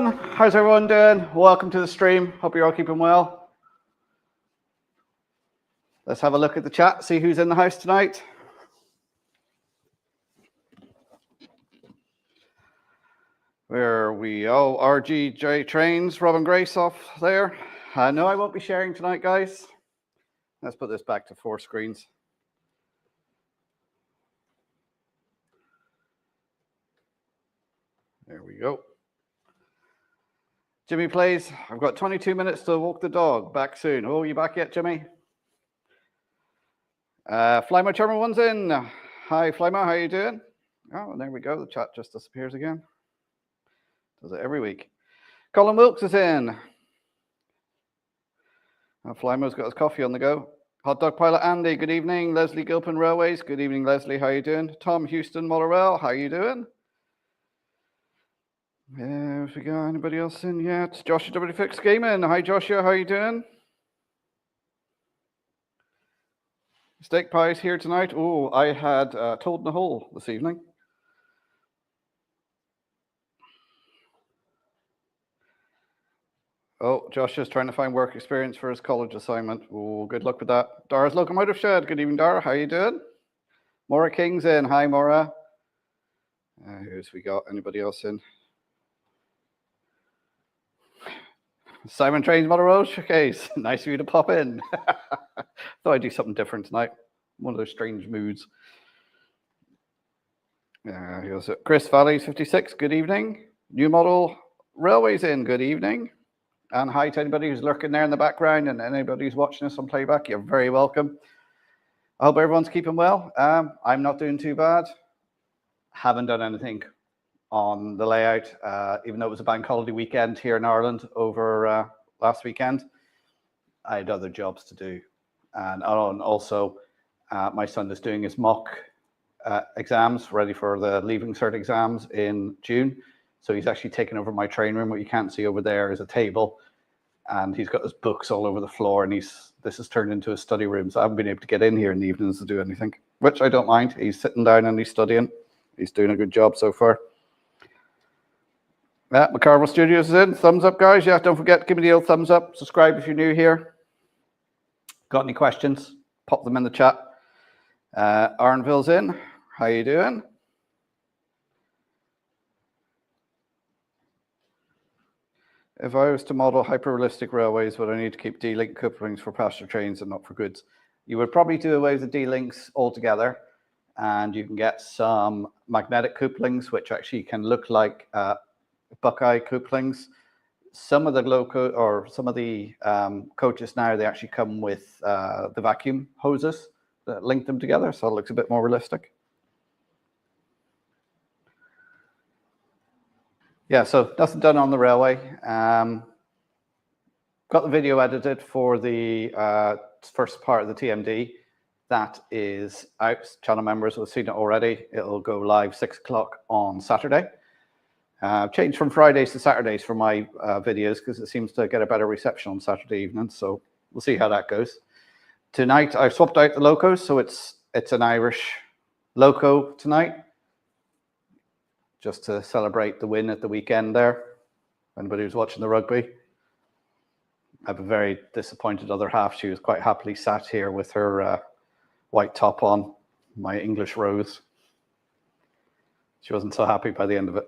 everyone. How's everyone doing? Welcome to the stream. Hope you're all keeping well. Let's have a look at the chat, see who's in the house tonight. Where are we? Oh, RGJ Trains, Robin Grace off there. No, I won't be sharing tonight, guys. Let's put this back to 4 screens. There we go. Jimmy plays. I've got 22 minutes to walk the dog. Back soon. Oh, you back yet, Jimmy? Flymo Terminal 1's in. Hi, Flymo. How you doing? Oh, and there we go. The chat just disappears again. Does it every week. Colin Wilkes is in. Flymo's got his coffee on the go. Hot Dog Pilot Andy, good evening. Leslie Gilpin Railways, good evening, Leslie. How you doing? Tom Houston Motherwell, how you doing? If we got anybody else in yet? Joshua W. Fix Gaming. Hi, Joshua. How you doing? Steak pies here tonight. Oh, I had toad in the hole this evening. Oh, Joshua's trying to find work experience for his college assignment. Oh, good luck with that. Dara's Locomotive Shed. Good evening, Dara. How you doing? Maura King's in. Hi, Maura. Who's we got? Anybody else in? Simon Trains Mother Road Showcase. Nice of you to pop in. Thought I'd do something different tonight. One of those strange moods. Here's it. Chris Valleys 56. Good evening. New Model Railways in. Good evening. And hi to anybody who's lurking there in the background and anybody who's watching us on playback. You're very welcome. I hope everyone's keeping well. I'm not doing too bad. Haven't done anything on the layout, even though it was a bank holiday weekend here in Ireland over last weekend. I had other jobs to do. And also, my son is doing his mock exams, ready for the Leaving Cert exams in June. So he's actually taken over my train room. What you can't see over there is a table. And he's got his books all over the floor. And this has turned into a study room. So I haven't been able to get in here in the evenings to do anything, which I don't mind. He's sitting down and he's studying. He's doing a good job so far. Yeah, McCarville Studios is in. Thumbs up, guys. Yeah, don't forget, give me the old thumbs up. Subscribe if you're new here. Got any questions? Pop them in the chat. Arnville's in. How you doing? If I was to model hyper-realistic railways, would I need to keep D-link couplings for passenger trains and not for goods? You would probably do away with the D-links altogether, and you can get some magnetic couplings, which actually can look like Buckeye couplings. Some of the coaches now, they actually come with the vacuum hoses that link them together, so it looks a bit more realistic. Yeah, so nothing done on the railway. Got the video edited for the first part of the TMD. That is out. Channel members will have seen it already. It'll go live 6 o'clock on Saturday. Changed from Fridays to Saturdays for my videos because it seems to get a better reception on Saturday evening. So we'll see how that goes. Tonight, I've swapped out the locos, so it's an Irish loco tonight, just to celebrate the win at the weekend there. Anybody who's watching the rugby. I have a very disappointed other half. She was quite happily sat here with her white top on, my English rose. She wasn't so happy by the end of it.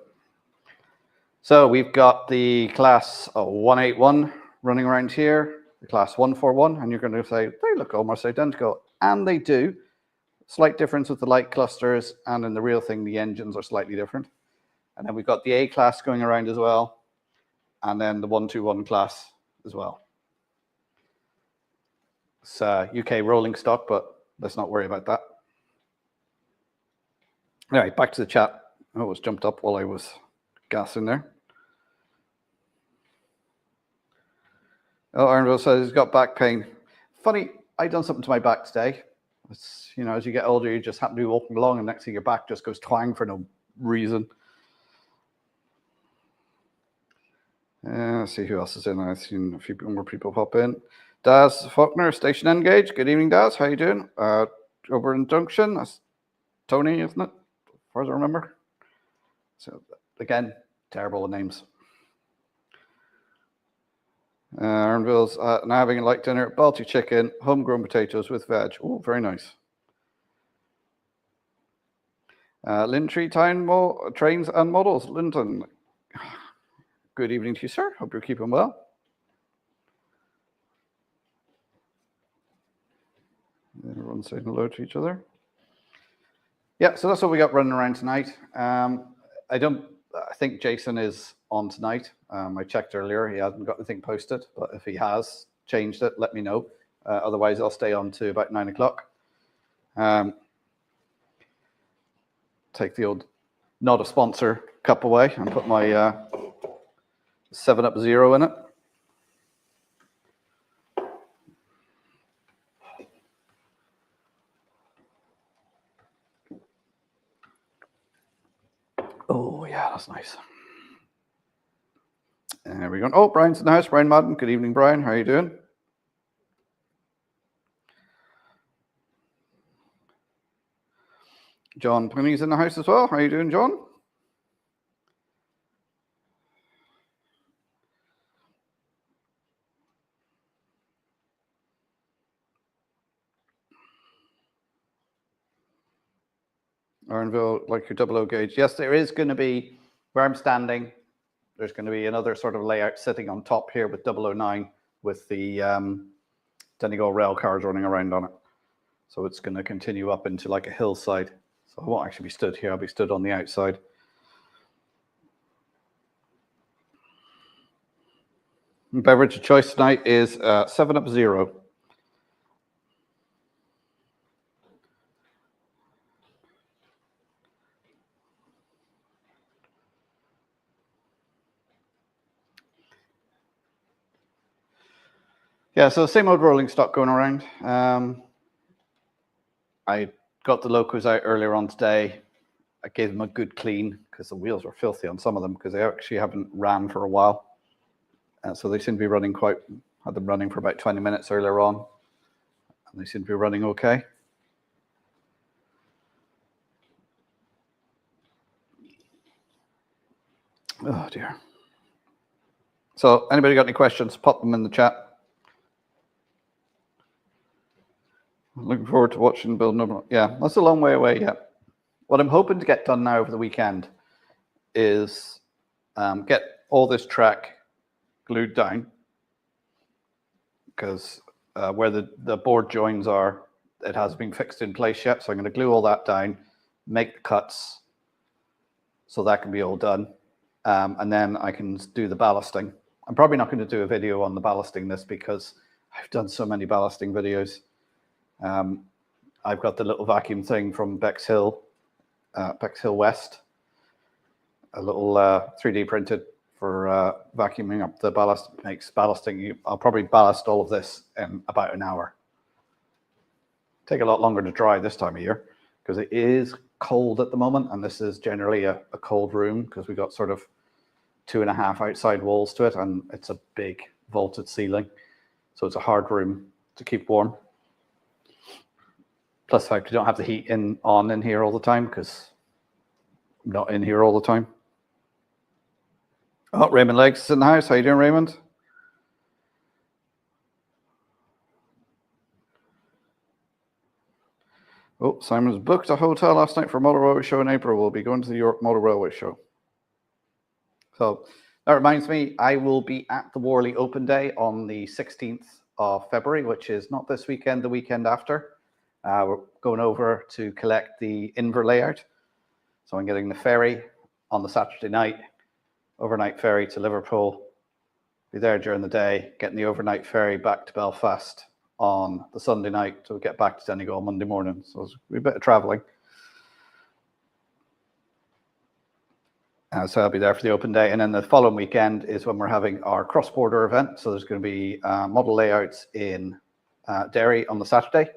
So we've got the class 181 running around here, the class 141, and you're going to say, they look almost identical. And they do. Slight difference with the light clusters, and in the real thing, the engines are slightly different. And then we've got the A class going around as well, and then the 121 class as well. It's UK rolling stock, but let's not worry about that. Anyway, back to the chat. Oh, it was jumped up while I was gassing there. Oh, Aaronville says he's got back pain. Funny, I done something to my back today. It's, you know, as you get older, you just happen to be walking along, and next thing your back just goes twang for no reason. Let's see who else is in. I've seen a few more people pop in. Daz Faulkner, Station Engage. Good evening, Daz. How you doing? Over in Junction. That's Tony, isn't it? As far as I remember. So again, terrible with names. Arnville's now having a light dinner, Balti chicken, homegrown potatoes with veg. Oh, very nice. Lintree Town Trains and Models, Linton. Good evening to you, sir. Hope you're keeping well. Everyone's saying hello to each other. Yeah, so that's what we got running around tonight. I think Jason is on tonight. I checked earlier. He hasn't got anything posted, but if he has changed it, let me know. Otherwise, I'll stay on to about 9 o'clock. Take the old not a sponsor cup away and put my 7-Up Zero in it. Oh, yeah, that's nice. There we go. Oh, Brian's in the house. Brian Madden. Good evening, Brian. How are you doing? John Penny's in the house as well. How are you doing, John? Arnville, like your 00 gauge. Yes, there is going to be, where I'm standing, there's going to be another sort of layout sitting on top here with 009 with the Donegal rail cars running around on it. So it's going to continue up into like a hillside. So I won't actually be stood here. I'll be stood on the outside. Beverage of choice tonight is 7-Up Zero. Yeah, so same old rolling stock going around. I got the locos out earlier on today. I gave them a good clean because the wheels were filthy on some of them because they actually haven't ran for a while. So they seem to be running had them running for about 20 minutes earlier on. And they seem to be running okay. Oh, dear. So anybody got any questions, pop them in the chat. Looking forward to watching build number. Yeah, that's a long way away yet. What I'm hoping to get done now over the weekend is get all this track glued down because where the board joins are, it hasn't been fixed in place yet. So I'm going to glue all that down, make the cuts so that can be all done. And then I can do the ballasting. I'm probably not going to do a video on the ballasting this because I've done so many ballasting videos. I've got the little vacuum thing from Bexhill West, a little 3D printed for vacuuming up the ballast. Makes ballasting. I'll probably ballast all of this in about an hour. Take a lot longer to dry this time of year because it is cold at the moment, and this is generally a cold room because we've got sort of 2.5 outside walls to it, and it's a big vaulted ceiling, so it's a hard room to keep warm. Plus, I don't have the heat on in here all the time because I'm not in here all the time. Oh, Raymond Legs is in the house. How you doing, Raymond? Oh, Simon's booked a hotel last night for a Model Railway show in April. We'll be going to the York Model Railway show. So that reminds me, I will be at the Worley Open Day on the 16th of February, which is not this weekend, the weekend after. We're going over to collect the Inver layout. So I'm getting the ferry on the Saturday night, overnight ferry to Liverpool, be there during the day, getting the overnight ferry back to Belfast on the Sunday night to get back to Donegal Monday morning. So it's a bit of traveling. So I'll be there for the open day. And then the following weekend is when we're having our cross-border event. So there's going to be model layouts in Derry on the Saturday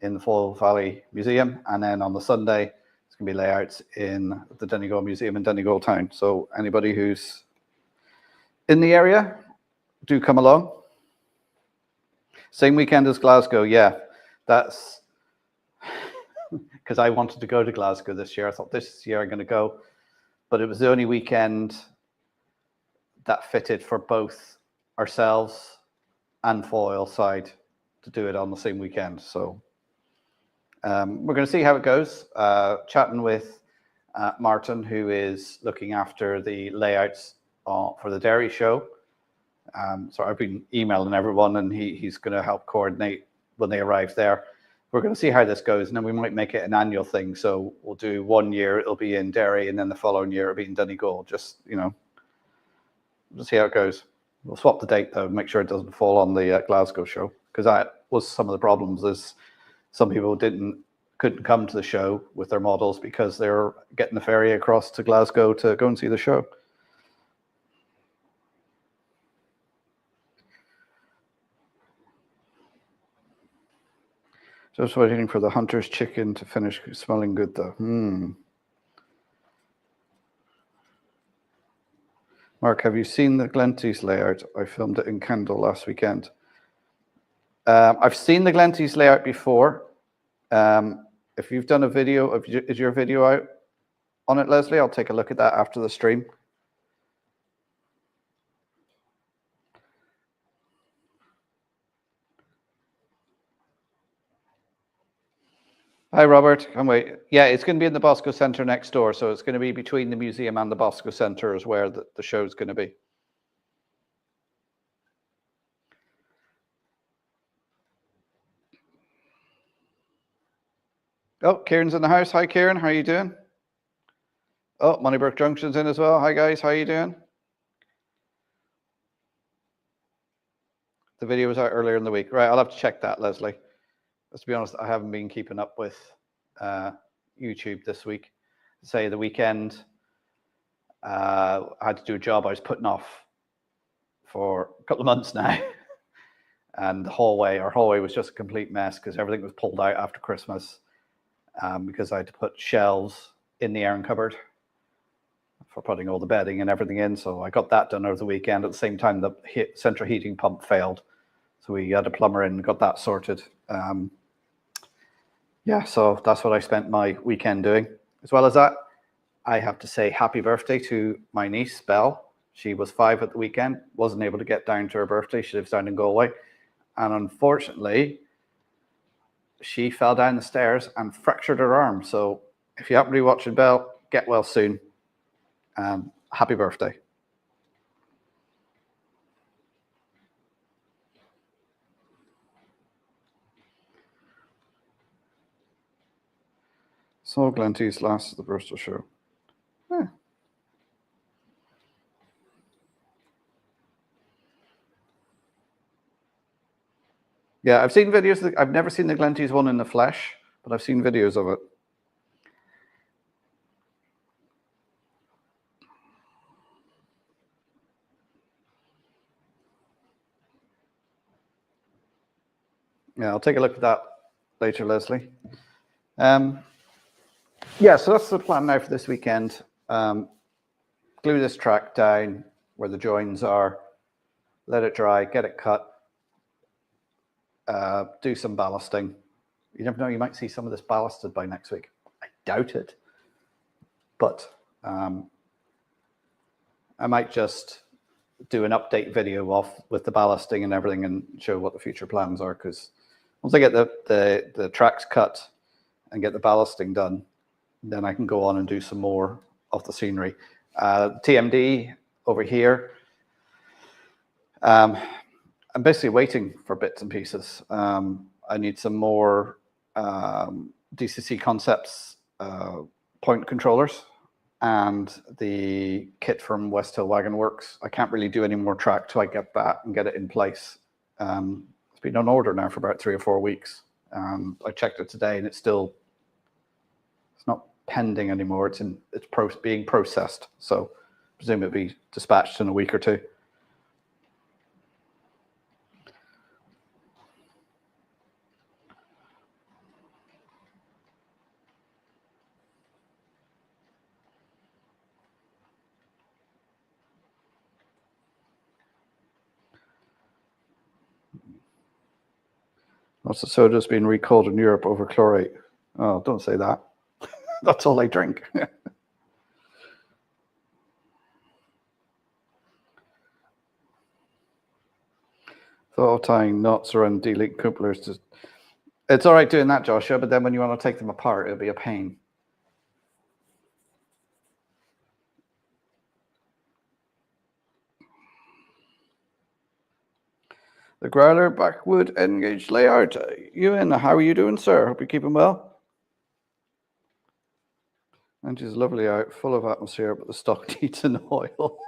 in the Fall Valley Museum. And then on the Sunday, it's going to be layouts in the Donegal Museum in Donegal Town. So anybody who's in the area, do come along. Same weekend as Glasgow. Yeah, that's because I wanted to go to Glasgow this year. I thought this year I'm going to go, but it was the only weekend that fitted for both ourselves and foil side to do it on the same weekend. So we're going to see how it goes. Chatting with Martin, who is looking after the layouts for the dairy show. So I've been emailing everyone, and he's going to help coordinate when they arrive there. We're going to see how this goes, and then we might make it an annual thing. So we'll do 1 year, it'll be in Derry, and then the following year it'll be in Donegal. Just, we'll see how it goes. We'll swap the date though, make sure it doesn't fall on the Glasgow show, because that was some of the problems. Is some people couldn't come to the show with their models because they were getting the ferry across to Glasgow to go and see the show. Just waiting for the hunter's chicken to finish smelling good though. Mark, have you seen the Glenties layout? I filmed it in Kendal last weekend. I've seen the Glenties layout before. If you've done a video, is your video out on it, Leslie? I'll take a look at that after the stream. Hi, Robert. Come wait. Yeah, it's going to be in the Bosco Centre next door. So it's going to be between the museum and the Bosco Centre is where the show's going to be. Oh, Kieran's in the house. Hi, Kieran. How are you doing? Oh, Moneybrook Junction's in as well. Hi, guys. How are you doing? The video was out earlier in the week. Right, I'll have to check that, Leslie. Let's be honest, I haven't been keeping up with YouTube this week. Say the weekend, I had to do a job I was putting off for a couple of months now. And our hallway was just a complete mess because everything was pulled out after Christmas because I had to put shelves in the iron cupboard for putting all the bedding and everything in. So I got that done over the weekend. At the same time, the central heating pump failed. So we had a plumber in and got that sorted. Yeah, so that's what I spent my weekend doing. As well as that, I have to say happy birthday to my niece, Belle. She was 5 at the weekend, wasn't able to get down to her birthday. She lives down in Galway. And unfortunately, she fell down the stairs and fractured her arm. So if you happen to be watching Belle, get well soon. Happy birthday. So Glenties last at the Bristol show. Yeah, I've seen videos. I've never seen the Glenties one in the flesh, but I've seen videos of it. Yeah, I'll take a look at that later, Leslie. Yeah, so that's the plan now for this weekend. Glue this track down where the joins are, let it dry, get it cut, do some ballasting. You never know, you might see some of this ballasted by next week. I doubt it, but I might just do an update video with the ballasting and everything and show what the future plans are, because once I get the tracks cut and get the ballasting done, then I can go on and do some more of the scenery. TMD over here, I'm basically waiting for bits and pieces. I need some more DCC Concepts point controllers and the kit from West Hill Wagon Works. I can't really do any more track till I get that and get it in place. It's been on order now for about 3 or 4 weeks. I checked it today and it's not pending anymore. It's being processed. So I presume it'll be dispatched in a week or 2. Lots of soda's been recalled in Europe over chlorate. Oh, don't say that. That's all I drink. Thought of tying knots around D-link couplers. It's all right doing that, Joshua, but then when you want to take them apart, it'll be a pain. The Growler Backwood Engage layout. Ewan, how are you doing, sir? Hope you're keeping well. And she's lovely out, full of atmosphere, but the stock needs an oil.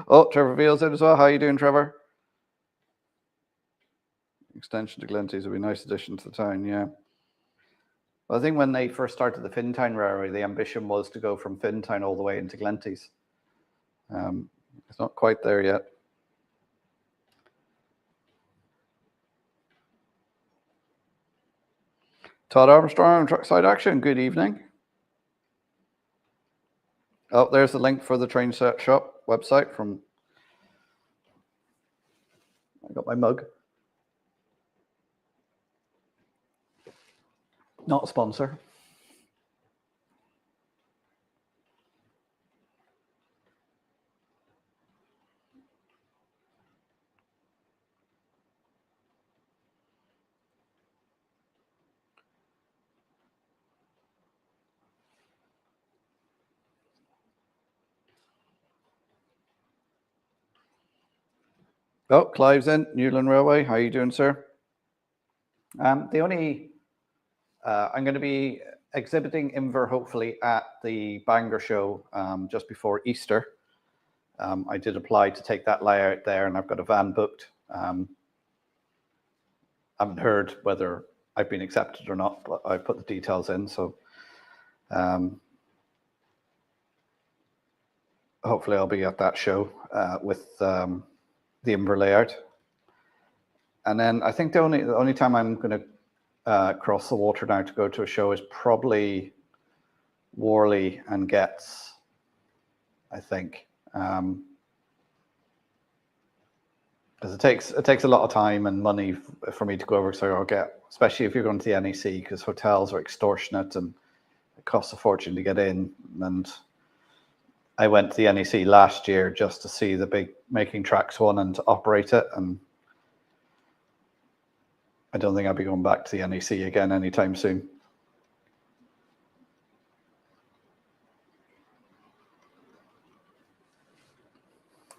Oh, Trevor Veal's in as well. How are you doing, Trevor? Extension to Glenties would be a nice addition to the town, yeah. Well, I think when they first started the Fintown Railway, the ambition was to go from Fintown all the way into Glenties. It's not quite there yet. Todd Armstrong, Trackside Action, good evening. Oh, there's the link for the Train Set Shop website from... I got my mug. Not a sponsor. Oh, Clive's in, Newland Railway. How are you doing, sir? I'm going to be exhibiting Inver, hopefully, at the Bangor show just before Easter. I did apply to take that layout there, and I've got a van booked. I haven't heard whether I've been accepted or not, but I put the details in. So hopefully I'll be at that show with the Inver layout. And then I think the only time I'm going to cross the water now to go to a show is probably Worley and Getz, I think. Because it takes a lot of time and money for me to go over, so I'll get, especially if you're going to the NEC, because hotels are extortionate and it costs a fortune to get in. And I went to the NEC last year just to see the big Making Tracks one and to operate it, and I don't think I'll be going back to the NEC again anytime soon.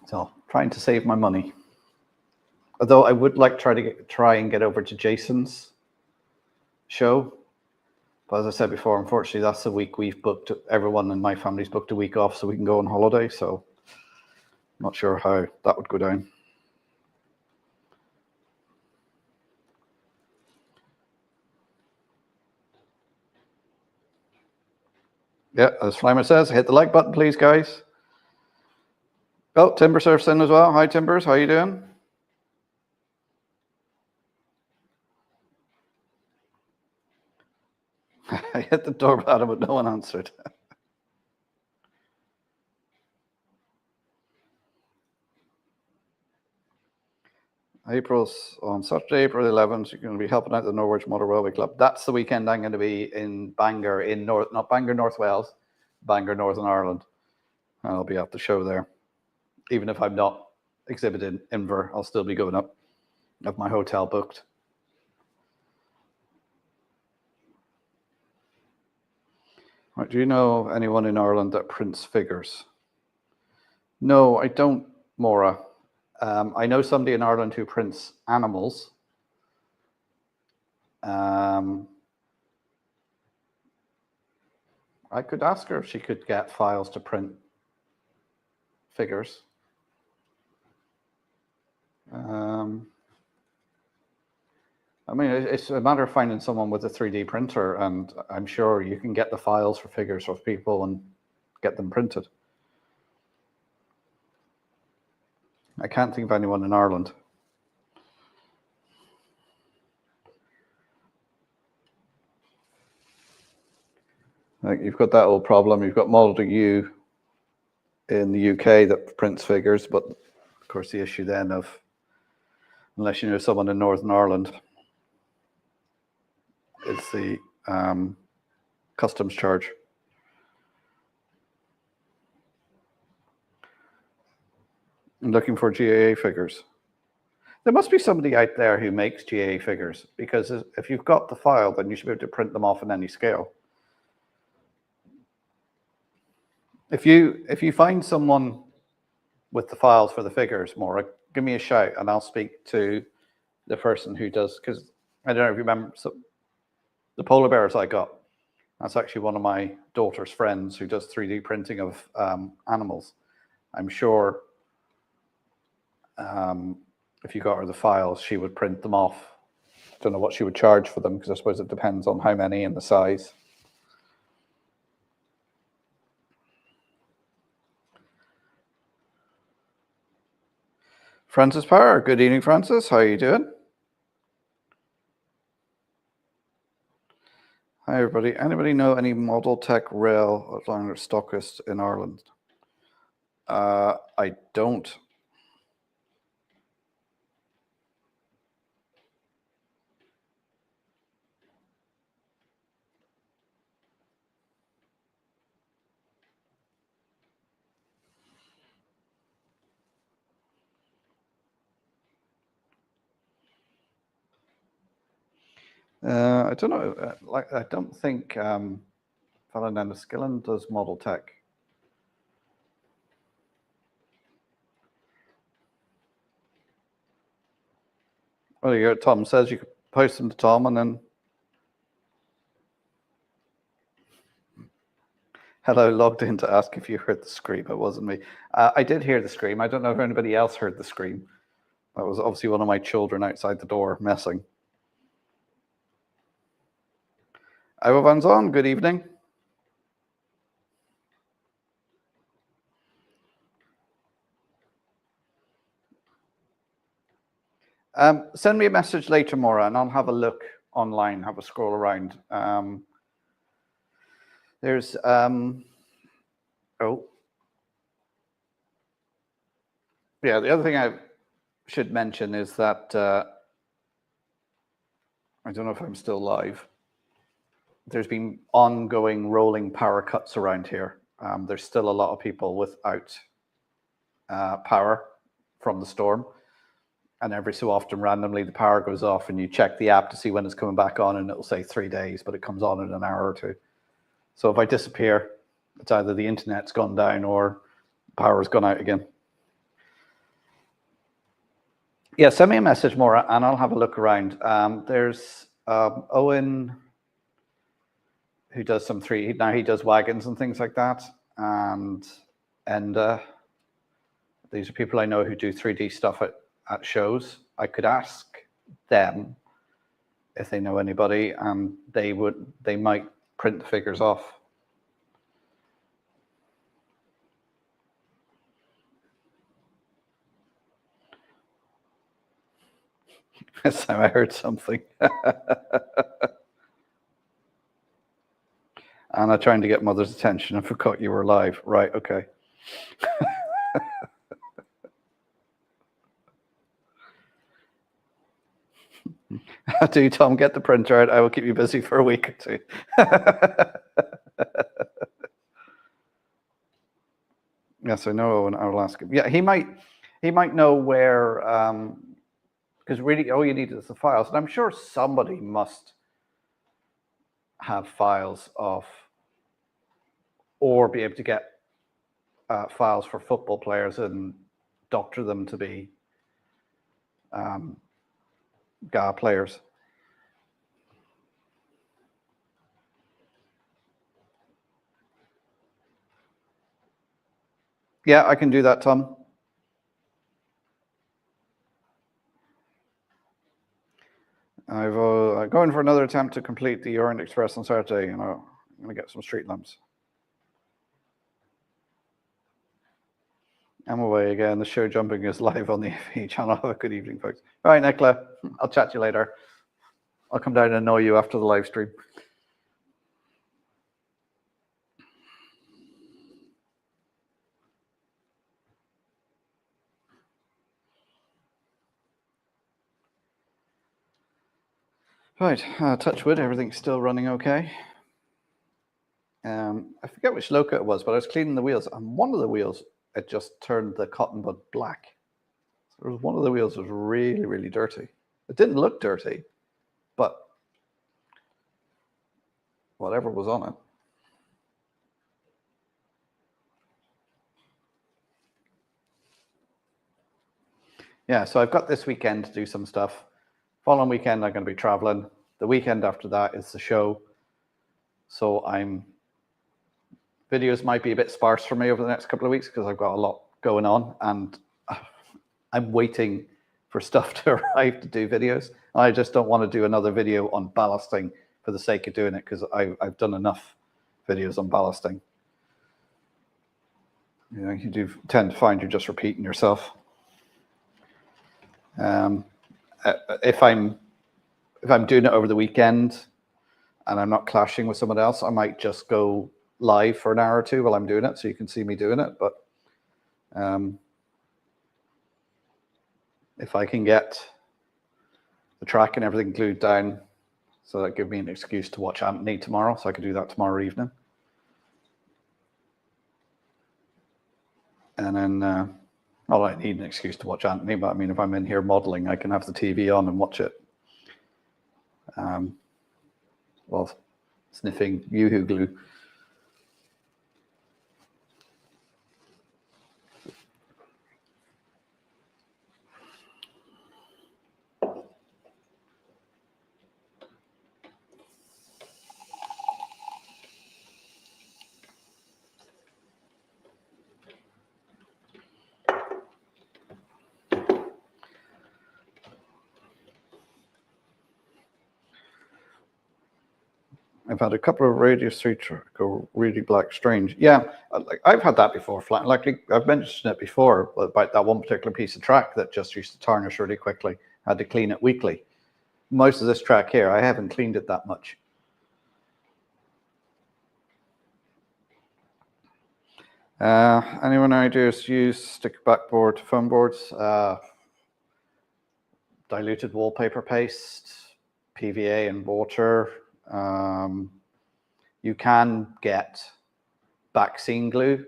So trying to save my money. Although I would like to try and get over to Jason's show. But as I said before, unfortunately, that's the week we've booked. Everyone in my family's booked a week off so we can go on holiday. So I'm not sure how that would go down. Yeah, as Flymer says, hit the like button, please, guys. Oh, Timber Surf's in as well. Hi, Timbers. How you doing? I hit the doorbell, but no one answered. On Saturday, April 11th, you're going to be helping out the Norwich Motor Railway Club. That's the weekend I'm going to be in Bangor, not Bangor, North Wales, Bangor, Northern Ireland. I'll be at the show there. Even if I'm not exhibiting Inver, I'll still be going up. I have my hotel booked. Right, do you know anyone in Ireland that prints figures? No, I don't, Maura. I know somebody in Ireland who prints animals. I could ask her if she could get files to print figures. I mean, it's a matter of finding someone with a 3D printer, and I'm sure you can get the files for figures of people and get them printed. I can't think of anyone in Ireland. Like, you've got that old problem. You've got Model-U in the UK that prints figures, but of course the issue then of, unless you know someone in Northern Ireland, is the customs charge. I'm looking for GAA figures. There must be somebody out there who makes GA figures, because if you've got the file, then you should be able to print them off in any scale. If you find someone with the files for the figures, Maura, give me a shout and I'll speak to the person who does, because I don't know if you remember, so the polar bears I got, that's actually one of my daughter's friends who does 3D printing of animals. I'm sure if you got her the files, she would print them off. I don't know what she would charge for them, because I suppose it depends on how many and the size. Francis Power, good evening, Francis. How are you doing? Hi, everybody. Anybody know any Model Tech rail liner stockists in Ireland? I don't. I don't know. I don't think Valentine Skillen does Model Tech. Well, you hear Tom says you could post them to Tom, and then hello, logged in to ask if you heard the scream. It wasn't me. I did hear the scream. I don't know if anybody else heard the scream. That was obviously one of my children outside the door messing. Iowa Van Zon, good evening. Send me a message later, Maura, and I'll have a look online, have a scroll around. There's, oh. Yeah, the other thing I should mention is that, I don't know if I'm still live. There's been ongoing rolling power cuts around here. There's still a lot of people without power from the storm. And every so often, randomly, the power goes off and you check the app to see when it's coming back on, and it'll say 3 days, but it comes on in an hour or two. So if I disappear, it's either the internet's gone down or power's gone out again. Yeah, send me a message, Maura, and I'll have a look around. There's Owen, who does some 3D. Now he does wagons and things like that. And these are people I know who do 3D stuff at shows. I could ask them if they know anybody, and they might print the figures off. This time I heard something. Anna trying to get mother's attention and forgot you were live. Right, okay. Do Tom, get the printer out. I will keep you busy for a week or two. Yes, I know, and I will ask him. Yeah, he might know where, because really all you need is the files. And I'm sure somebody must have files of, or be able to get files for football players and doctor them to be GA players. Yeah, I can do that, Tom. I'm going for another attempt to complete the Orient Express on Saturday. You know, I'm going to get some street lamps. I'm away again. The show jumping is live on the FE channel. Have a good evening, folks. All right, Nicola, I'll chat to you later. I'll come down and annoy you after the live stream. Right, touch wood, everything's still running okay. I forget which loco it was, but I was cleaning the wheels, and one of the wheels, it just turned the cotton bud black. There was one of the wheels was really, really dirty. It didn't look dirty, but whatever was on it. Yeah, so I've got this weekend to do some stuff. Following weekend, I'm going to be traveling. The weekend after that is the show. So videos might be a bit sparse for me over the next couple of weeks because I've got a lot going on and I'm waiting for stuff to arrive to do videos. I just don't want to do another video on ballasting for the sake of doing it because I've done enough videos on ballasting. You know, you do tend to find you're just repeating yourself. If I'm doing it over the weekend and I'm not clashing with someone else, I might just go live for an hour or two while I'm doing it so you can see me doing it. But if I can get the track and everything glued down, so that gives me an excuse to watch Anthony tomorrow, so I can do that tomorrow evening. And then, well, I need an excuse to watch Anthony, but I mean, if I'm in here modeling, I can have the TV on and watch it. Well, sniffing Yoo-hoo glue. I've had a couple of Radius 3 go really black strange. Yeah, like I've had that before. Like I've mentioned it before about that one particular piece of track that just used to tarnish really quickly. I had to clean it weekly. Most of this track here, I haven't cleaned it that much. Anyone ideas use stick backboard foam boards? Diluted wallpaper paste, PVA and water. You can get vaccine glue,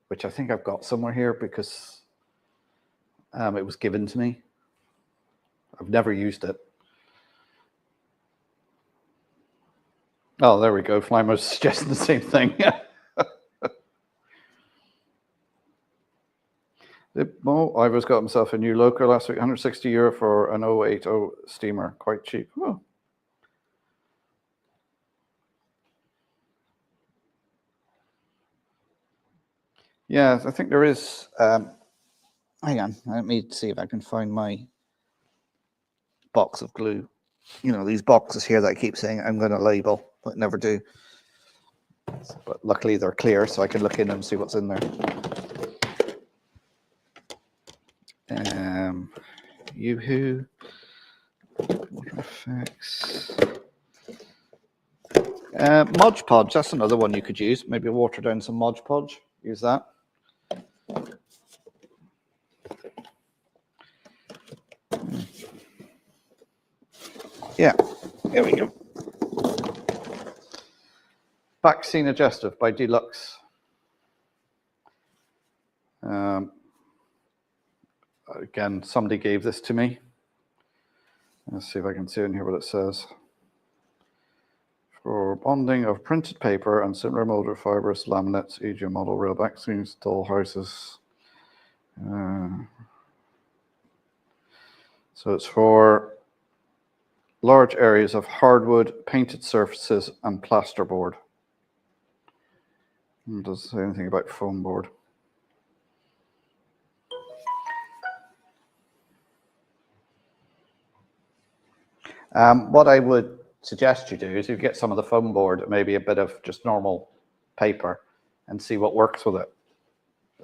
which I think I've got somewhere here because it was given to me. I've never used it. Oh, there we go. Flame was suggesting the same thing. Ivor's got himself a new loco last week, €160 for an 080 steamer, quite cheap. Oh. Yeah, I think there is. Hang on, let me see if I can find my box of glue. You know, these boxes here that I keep saying I'm going to label, but never do. But luckily they're clear, so I can look in them and see what's in there. Yoo-hoo, water effects. Mod Podge, that's another one you could use. Maybe water down some Mod Podge. Use that. Yeah, here we go. Vaccine Adhesive by Deluxe. Again, somebody gave this to me. Let's see if I can see in here what it says. For bonding of printed paper and similar molded fibrous laminates, e.g. model rail vaccines, doll houses. So it's for large areas of hardwood, painted surfaces, and plasterboard. It doesn't say anything about foam board. What I would suggest you do is you get some of the foam board, maybe a bit of just normal paper, and see what works with it.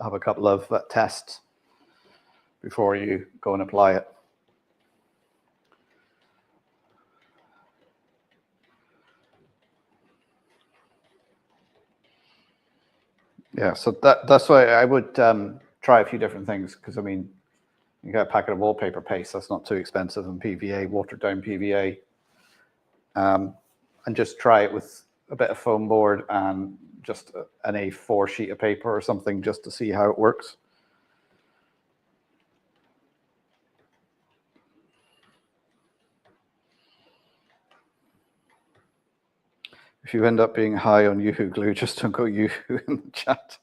Have a couple of tests before you go and apply it. Yeah, so that's why I would try a few different things, because I mean, you get a packet of wallpaper paste, that's not too expensive, and PVA, watered down PVA. And just try it with a bit of foam board and just an A4 sheet of paper or something, just to see how it works. If you end up being high on Yoo-hoo glue, just don't go Yoo-hoo in the chat.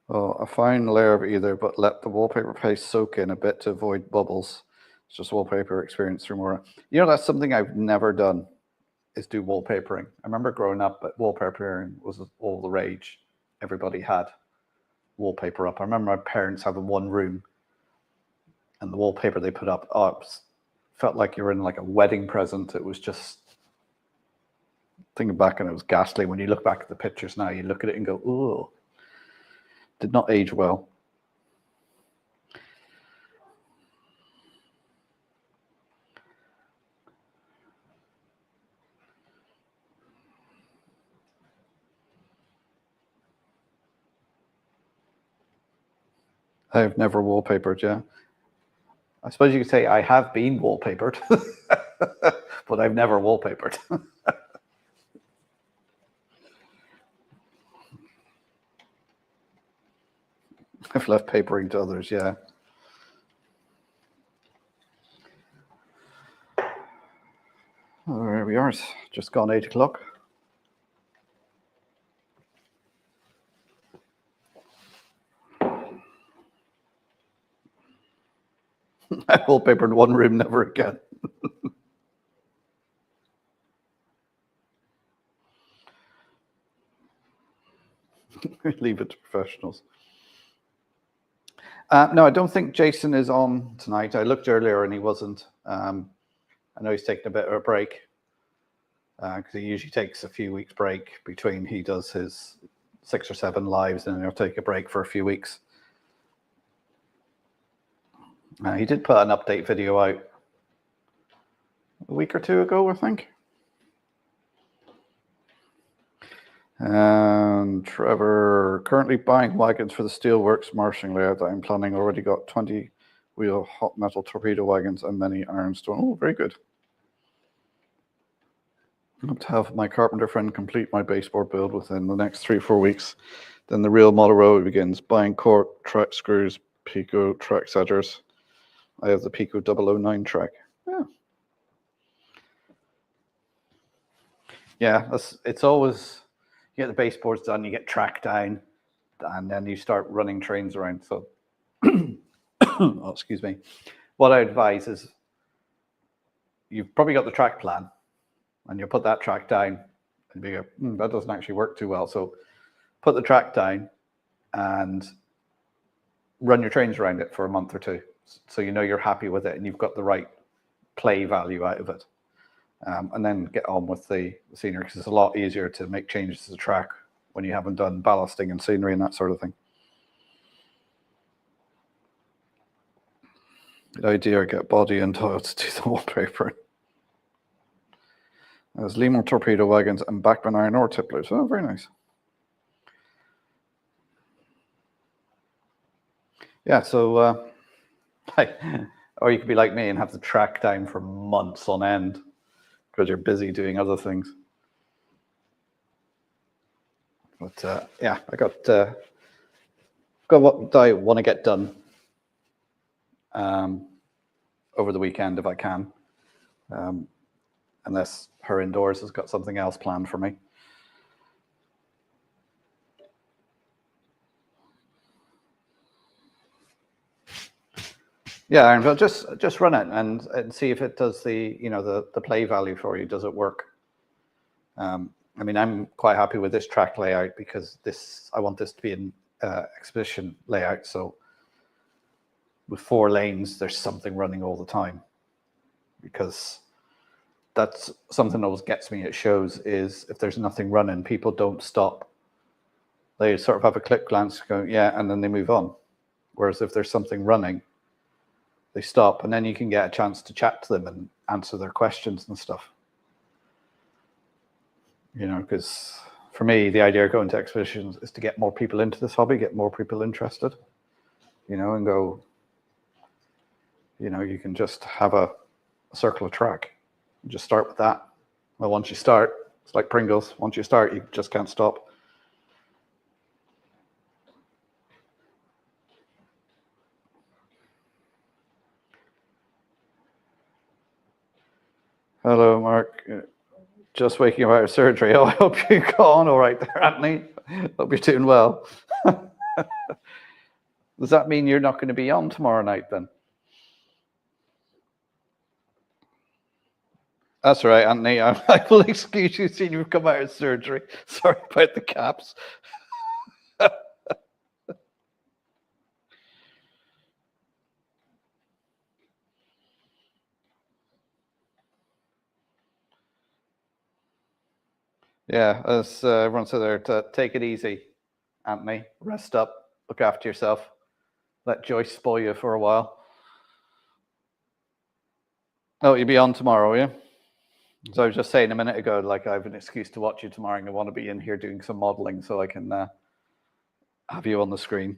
Oh, a fine layer of either, but let the wallpaper paste soak in a bit to avoid bubbles. It's just wallpaper experience through more. You know, that's something I've never done, is do wallpapering. I remember growing up, but wallpapering was all the rage. Everybody had wallpaper up. I remember my parents having one room, and the wallpaper they put up, oh, it felt like you were in like a wedding present. It was just, thinking back, and it was ghastly. When you look back at the pictures now, you look at it and go, ooh, did not age well. I've never wallpapered, yeah. I suppose you could say I have been wallpapered, but I've never wallpapered. I've left papering to others, yeah. Oh, there we are. It's just gone 8 o'clock. I wallpapered one room, never again. Leave it to professionals. No, I don't think Jason is on tonight. I looked earlier and he wasn't. I know he's taking a bit of a break because he usually takes a few weeks break between he does his 6 or 7 lives, and he'll take a break for a few weeks. He did put an update video out a week or 2 ago, I think. And Trevor, currently buying wagons for the steelworks marshalling layout that I'm planning. Already got 20 wheel hot metal torpedo wagons and many ironstone. Oh, very good. I hope to have my carpenter friend complete my baseboard build within the next 3 or 4 weeks. Then the real model road begins. Buying cork, track screws, Pico track setters. I have the Pico 009 track. Yeah, it's always, you get the baseboards done, you get track down, and then you start running trains around. So, oh, excuse me. What I advise is you've probably got the track plan, and you put that track down, and you go, that doesn't actually work too well. So put the track down and run your trains around it for a month or 2. So you know you're happy with it and you've got the right play value out of it. And then get on with the scenery, because it's a lot easier to make changes to the track when you haven't done ballasting and scenery and that sort of thing. Good idea, get body and tile to do the wallpaper. There's Limo torpedo wagons and backbone iron ore tipplers. Oh, very nice. Yeah, so, or you could be like me and have the track down for months on end because you're busy doing other things. But yeah, I got what I want to get done over the weekend if I can, unless her indoors has got something else planned for me. Yeah, Aaron, but just run it and see if it does the the play value for you. Does it work? I mean, I'm quite happy with this track layout because I want this to be an exhibition layout. So with 4 lanes, there's something running all the time, because that's something that always gets me at shows is if there's nothing running, people don't stop. They sort of have a quick glance, go, yeah, and then they move on. Whereas if there's something running, they stop, and then you can get a chance to chat to them and answer their questions and stuff. You know, because for me, the idea of going to exhibitions is to get more people into this hobby, get more people interested, you know, and go, you know, you can just have a circle of track. Just start with that. Well, once you start, it's like Pringles. Once you start, you just can't stop. Hello, Mark. Just waking up out of surgery. Oh, I hope you got on all right there, Anthony. Hope you're doing well. Does that mean you're not going to be on tomorrow night then? That's right, Anthony. I will excuse you seeing you've come out of surgery. Sorry about the caps. Yeah, as everyone said there, to take it easy, Anthony. Rest up, look after yourself. Let Joyce spoil you for a while. Oh, you'll be on tomorrow, yeah? So I was just saying a minute ago, like I have an excuse to watch you tomorrow and I want to be in here doing some modeling so I can have you on the screen.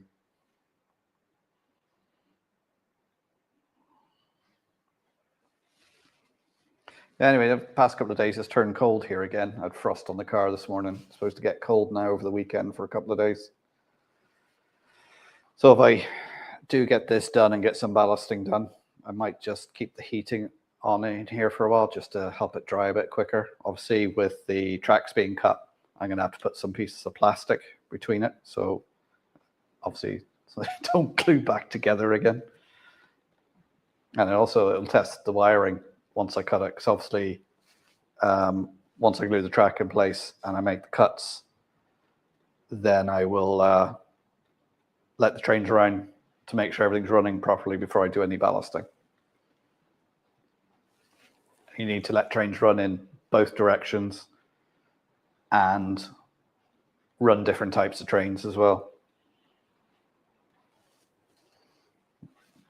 Anyway, the past couple of days it's turned cold here again. I had frost on the car this morning. It's supposed to get cold now over the weekend for a couple of days. So if I do get this done and get some ballasting done, I might just keep the heating on in here for a while just to help it dry a bit quicker. Obviously, with the tracks being cut, I'm going to have to put some pieces of plastic between it. So obviously, so they don't glue back together again. And it'll test the wiring once I cut it, because obviously once I glue the track in place and I make the cuts, then I will let the trains around to make sure everything's running properly before I do any ballasting. You need to let trains run in both directions and run different types of trains as well.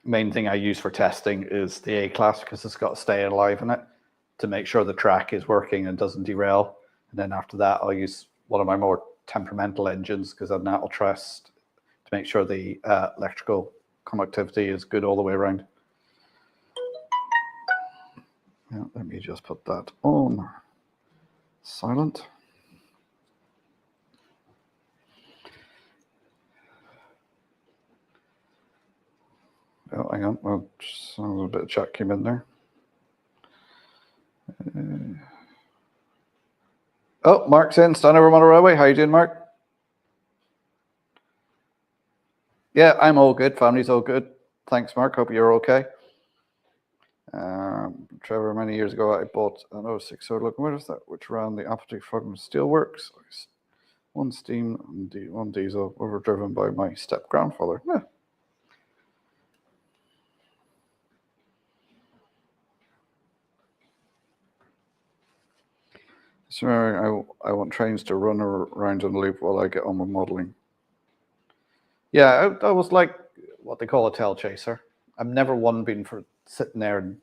Main thing I use for testing is the A-class, because it's got to stay alive in it to make sure the track is working and doesn't derail. And then after that, I'll use one of my more temperamental engines, because then that'll test to make sure the electrical conductivity is good all the way around. Yeah, let me just put that on silent. Oh, hang on. Well, just a little bit of chat came in there. Oh, Mark's in. Donegal Railway. How you doing, Mark? Yeah, I'm all good. Family's all good. Thanks, Mark. Hope you're okay. Trevor, many years ago, I bought an 06 sword locomotive which ran the Appleton from Steelworks. One steam and one diesel, overdriven by my step grandfather. Yeah. So I want trains to run around in the loop while I get on with modeling. Yeah, I was like what they call a tail chaser. I've never one been for sitting there and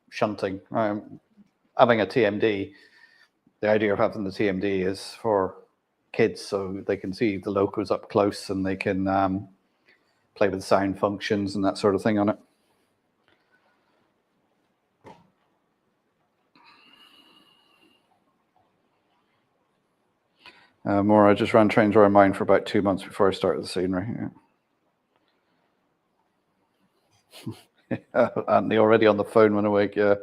shunting. Having a TMD, the idea of having the TMD is for kids so they can see the locos up close and they can play with sound functions and that sort of thing on it. I just ran trains around mine for about 2 months before I started the scenery. Yeah. And they're already on the phone when awake, yeah.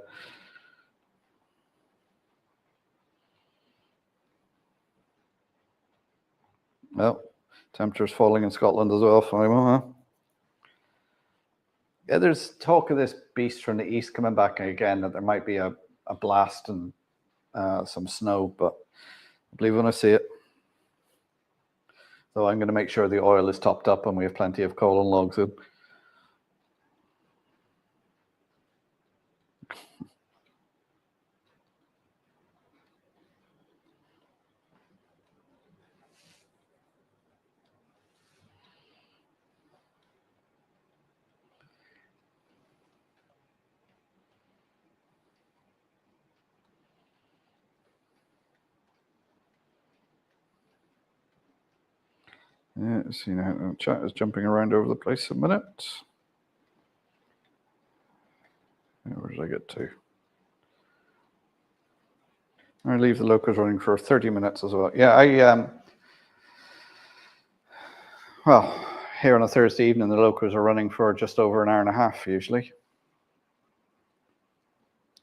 Well, temperature's falling in Scotland as well, huh? Yeah, there's talk of this beast from the east coming back again, that there might be a blast and some snow, but I believe when I see it. So I'm going to make sure the oil is topped up and we have plenty of coal and logs in. Yeah, see now the chat is jumping around over the place a minute. Where did I get to? I leave the locos running for 30 minutes as well. Yeah, well, here on a Thursday evening, the locos are running for just over an hour and a half usually.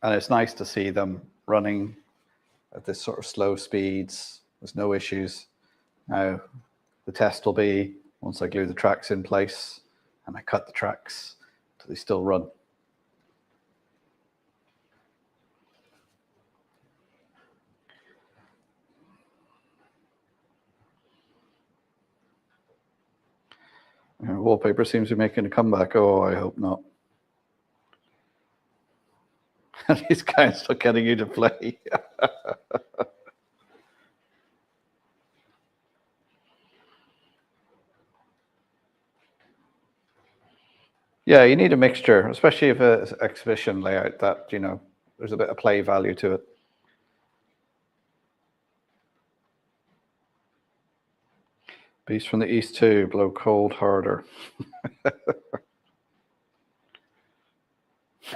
And it's nice to see them running at this sort of slow speeds. There's no issues. Now, the test will be once I glue the tracks in place and I cut the tracks, do they still run? Wallpaper seems to be making a comeback. Oh, I hope not. These guys are getting you to play. Yeah, you need a mixture, especially if it's an exhibition layout that, you know, there's a bit of play value to it. Beast from the East too, blow cold harder.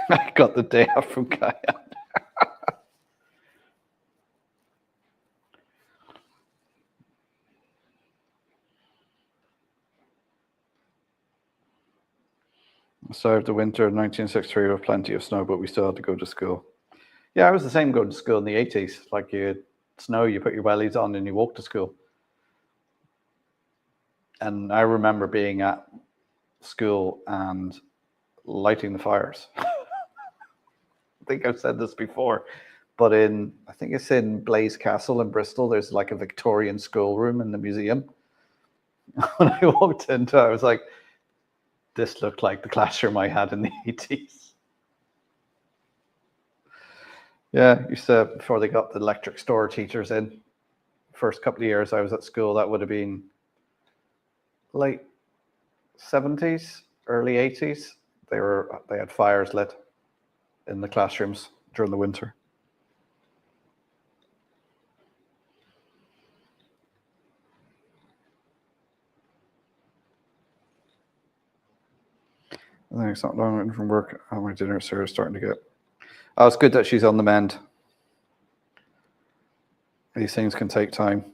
I got the day off from Kaya. Survived the winter of 1963 with plenty of snow, but we still had to go to school. Yeah, I was the same going to school in the 80s. Like you had snow, you put your wellies on and you walk to school. And I remember being at school and lighting the fires. I think I've said this before, but I think it's in Blaise Castle in Bristol, there's like a Victorian schoolroom in the museum. When I walked into it, I was like, this looked like the classroom I had in the 80s. Yeah, used to, before they got the electric store teachers in, first couple of years I was at school, that would have been late 70s, early 80s. They had fires lit in the classrooms during the winter. I think it's not long from work. Oh, my dinner Sarah's starting to get. Oh, it's good that she's on the mend. These things can take time.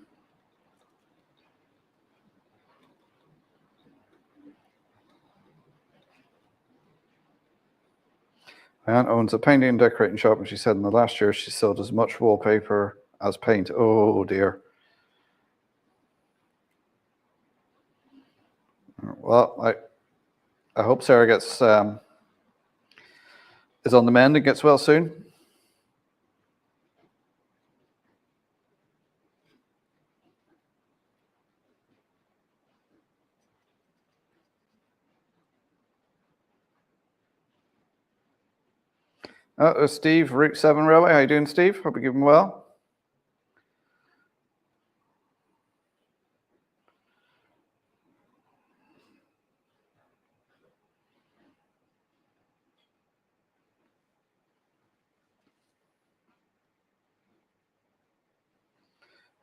My aunt owns a painting and decorating shop, and she said in the last year she sold as much wallpaper as paint. Oh dear. Well, I hope Sarah gets is on the mend and gets well soon. Steve, Route 7 Railway. How you doing, Steve? Hope you're keeping well.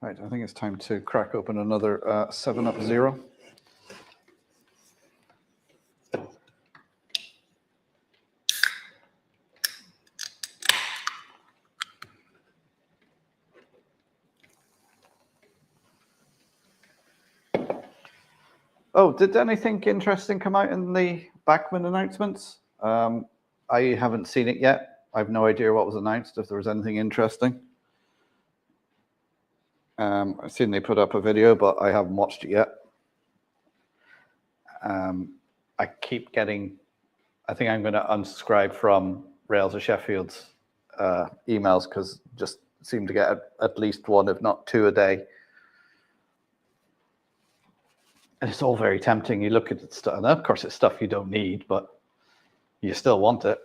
Right, I think it's time to crack open another 7-Up Zero. Oh, did anything interesting come out in the Bachmann announcements? I haven't seen it yet. I have no idea what was announced, if there was anything interesting. I've seen they put up a video, but I haven't watched it yet. I keep getting, I think I'm going to unsubscribe from Rails of Sheffield's emails, because just seem to get at least one, if not two a day. And it's all very tempting. You look at it, and of course it's stuff you don't need, but you still want it.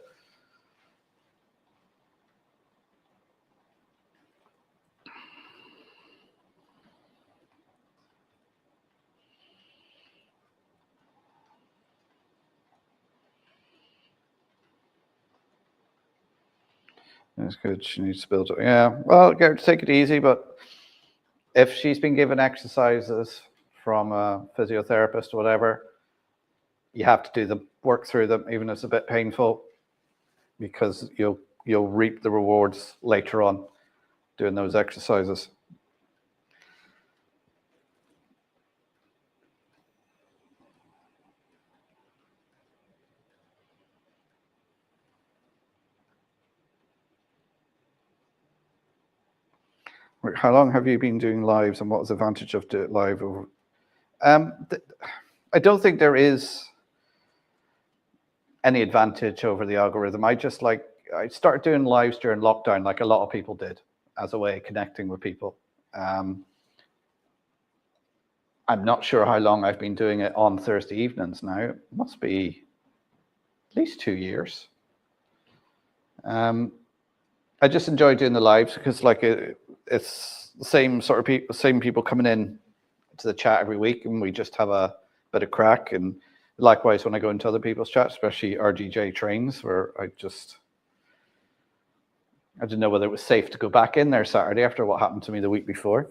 That's good. She needs to build it. Yeah, well, take it easy, but if she's been given exercises from a physiotherapist or whatever, you have to do them, work through them, even if it's a bit painful, because you'll reap the rewards later on doing those exercises. How long have you been doing lives, and what was the advantage of doing it live? I don't think there is any advantage over the algorithm. I started doing lives during lockdown, like a lot of people did, as a way of connecting with people. I'm not sure how long I've been doing it on Thursday evenings now. It must be at least 2 years. I just enjoy doing the lives because it's the same sort of people, same people coming in to the chat every week, and we just have a bit of crack. And likewise, when I go into other people's chats, especially RGJ trains, where I didn't know whether it was safe to go back in there Saturday after what happened to me the week before.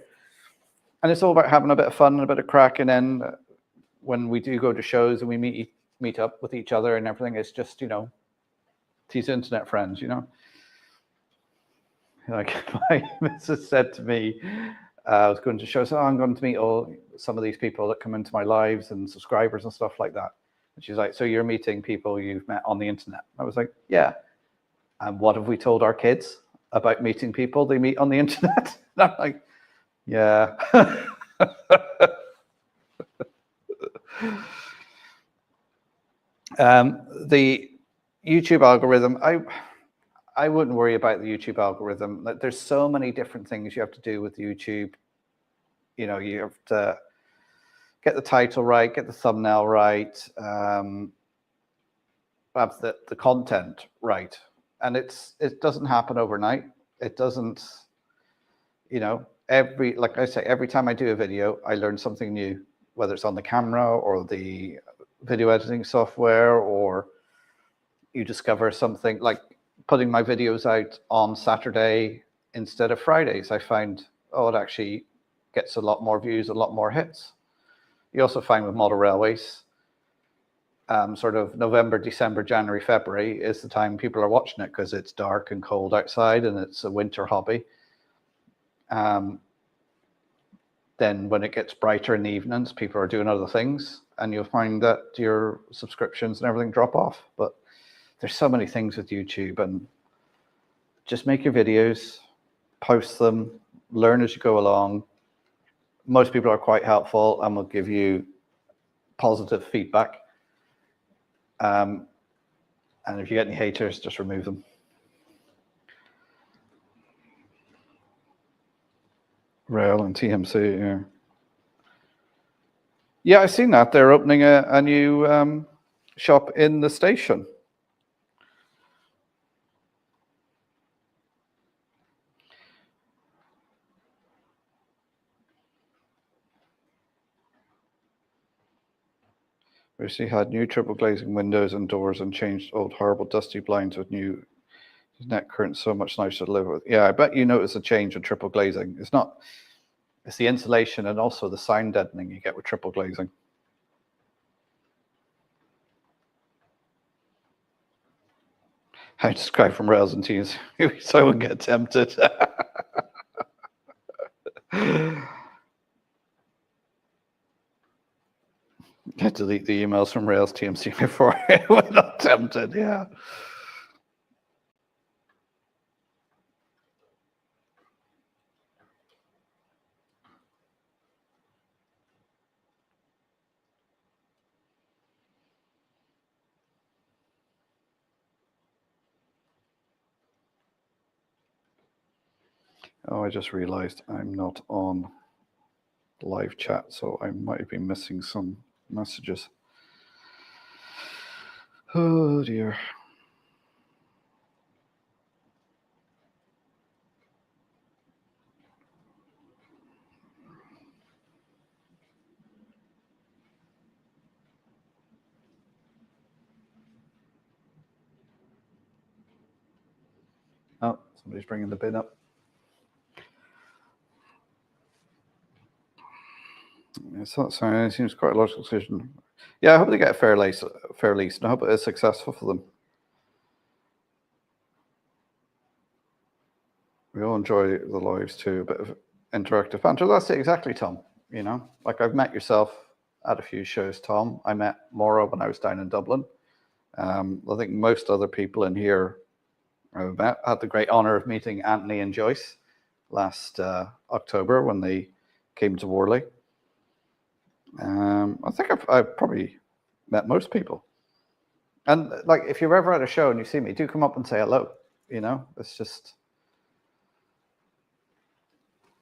And it's all about having a bit of fun and a bit of crack. And then when we do go to shows and we meet up with each other and everything, it's just, these internet friends, Like my missus said to me, I was going to shows, I'm going to meet some of these people that come into my lives and subscribers and stuff like that. And she's like, so you're meeting people you've met on the internet? I was like, yeah. And what have we told our kids about meeting people they meet on the internet? And I'm like, yeah. The YouTube algorithm, I wouldn't worry about the YouTube algorithm. There's so many different things you have to do with YouTube. You have to get the title right, get the thumbnail right, have the content right. And it doesn't happen overnight. It doesn't, like I say, every time I do a video, I learn something new, whether it's on the camera or the video editing software, or you discover something like putting my videos out on Saturday instead of Fridays. I find, it actually gets a lot more views, a lot more hits. You also find with model railways, sort of November, December, January, February is the time people are watching it because it's dark and cold outside and it's a winter hobby. Then when it gets brighter in the evenings, people are doing other things, and you'll find that your subscriptions and everything drop off. But there's so many things with YouTube, and just make your videos, post them, learn as you go along. Most people are quite helpful and will give you positive feedback. And if you get any haters, just remove them. Rail and TMC, yeah. Yeah, I've seen that. They're opening a new shop in the station. Recently had new triple glazing windows and doors and changed old horrible dusty blinds with new net curtains, so much nicer to live with. Yeah, I bet you notice a change with triple glazing. It's the insulation and also the sound deadening you get with triple glazing. I describe from rails and teams so I wouldn't get tempted. I delete the emails from Rails TMC before I was not tempted, yeah. Oh, I just realized I'm not on live chat, so I might be missing some messages. Oh dear. Oh, somebody's bringing the bin up. It's not saying it seems quite a logical decision. Yeah, I hope they get a fair lease, and I hope it is successful for them. We all enjoy the lives too, a bit of interactive banter. That's it exactly, Tom. Like I've met yourself at a few shows, Tom. I met Maura when I was down in Dublin. I think most other people in here I've met. I had the great honor of meeting Anthony and Joyce last October when they came to Worley. I think I've probably met most people. And like, if you're ever at a show and you see me, do come up and say hello. You know, it's just,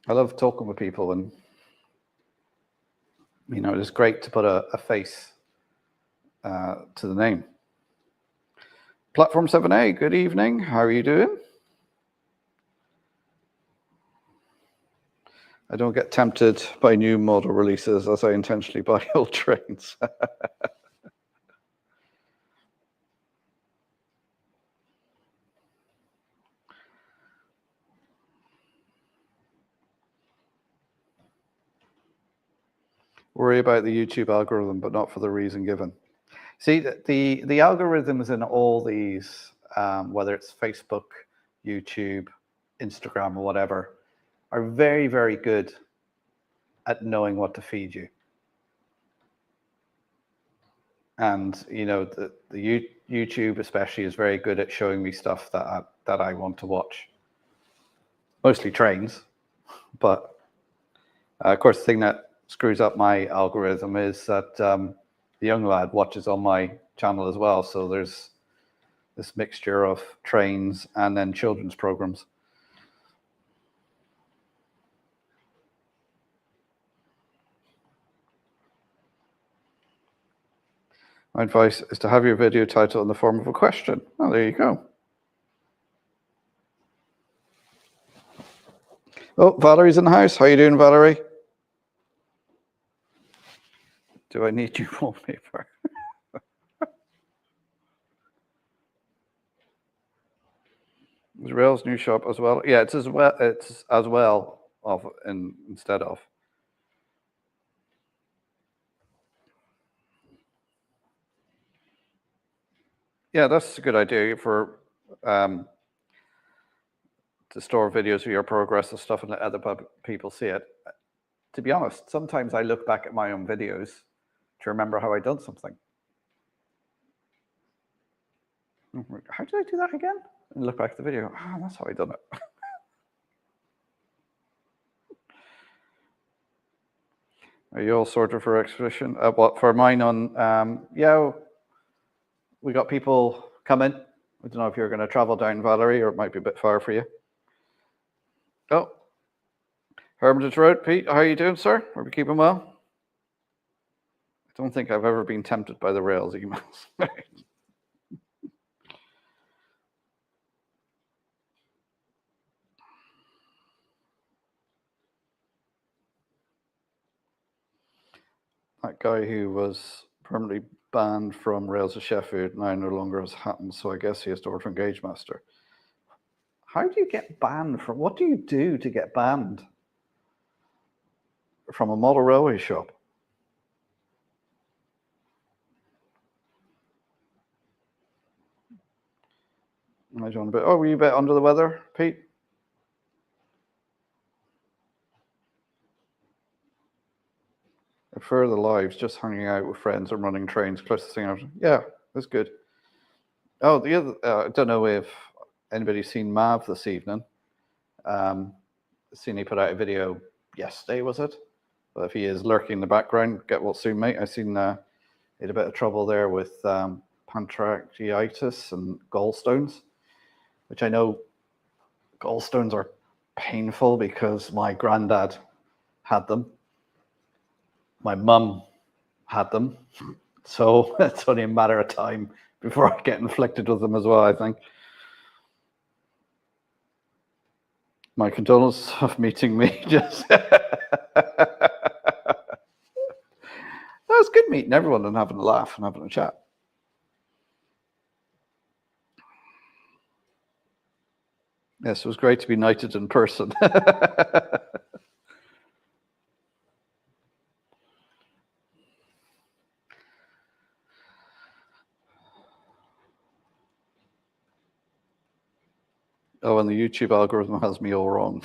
I love talking with people, and you know, it's great to put a face to the name. Platform 7A, good evening. How are you doing? I don't get tempted by new model releases as I intentionally buy old trains. Worry about the YouTube algorithm, but not for the reason given. See, the algorithms in all these, whether it's Facebook, YouTube, Instagram, or whatever, are very, very good at knowing what to feed you. And you know, the YouTube especially is very good at showing me stuff that I want to watch. Mostly trains, but of course, the thing that screws up my algorithm is that the young lad watches on my channel as well. So there's this mixture of trains and then children's programs. My advice is to have your video title in the form of a question. Oh, there you go. Oh, Valerie's in the house. How you doing, Valerie? Do I need your wallpaper? Is Rails new shop as well? Yeah, it's as well. It's as well of instead of. Yeah, that's a good idea for to store videos of your progress and stuff and let other people see it. To be honest, sometimes I look back at my own videos to remember how I done something. How did I do that again? And look back at the video. Ah, that's how I done it. Are you all sorted for expedition? What for mine on? Yeah, we got people coming. I don't know if you're going to travel down, Valerie, or it might be a bit far for you. Oh, Hermitage Road, Pete. How are you doing, sir? Are we keeping well? I don't think I've ever been tempted by the Rails emails. That guy who was permanently banned from Rails of Sheffield now no longer has happened, so I guess he has to order from Gauge Master. How do you get banned from? What do you do to get banned from a model railway shop? I don't know. Oh, were you a bit under the weather, Pete? I prefer the lives, just hanging out with friends and running trains. Closest thing I've. Yeah, that's good. Oh, the other. I don't know if anybody's seen Mav this evening. Seen he put out a video yesterday, was it? But if he is lurking in the background, get well soon, mate. I seen he had a bit of trouble there with pancreatitis and gallstones, which I know gallstones are painful because my granddad had them. My mum had them. So it's only a matter of time before I get inflicted with them as well, I think. My condolences of meeting me. Just was good meeting everyone and having a laugh and having a chat. Yes, it was great to be knighted in person. Oh, and the YouTube algorithm has me all wrong.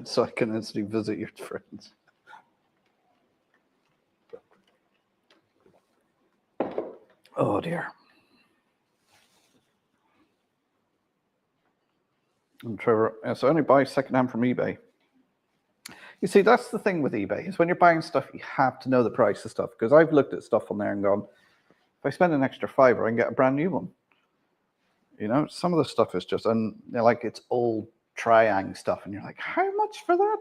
So I can instantly visit your friends. Oh dear. And Trevor, so only buy secondhand from eBay. You see, that's the thing with eBay, is when you're buying stuff, you have to know the price of stuff. Because I've looked at stuff on there and gone, if I spend an extra $5, I can get a brand new one. You know, some of the stuff is just, and they're like, it's old triang stuff. And you're like, how much for that?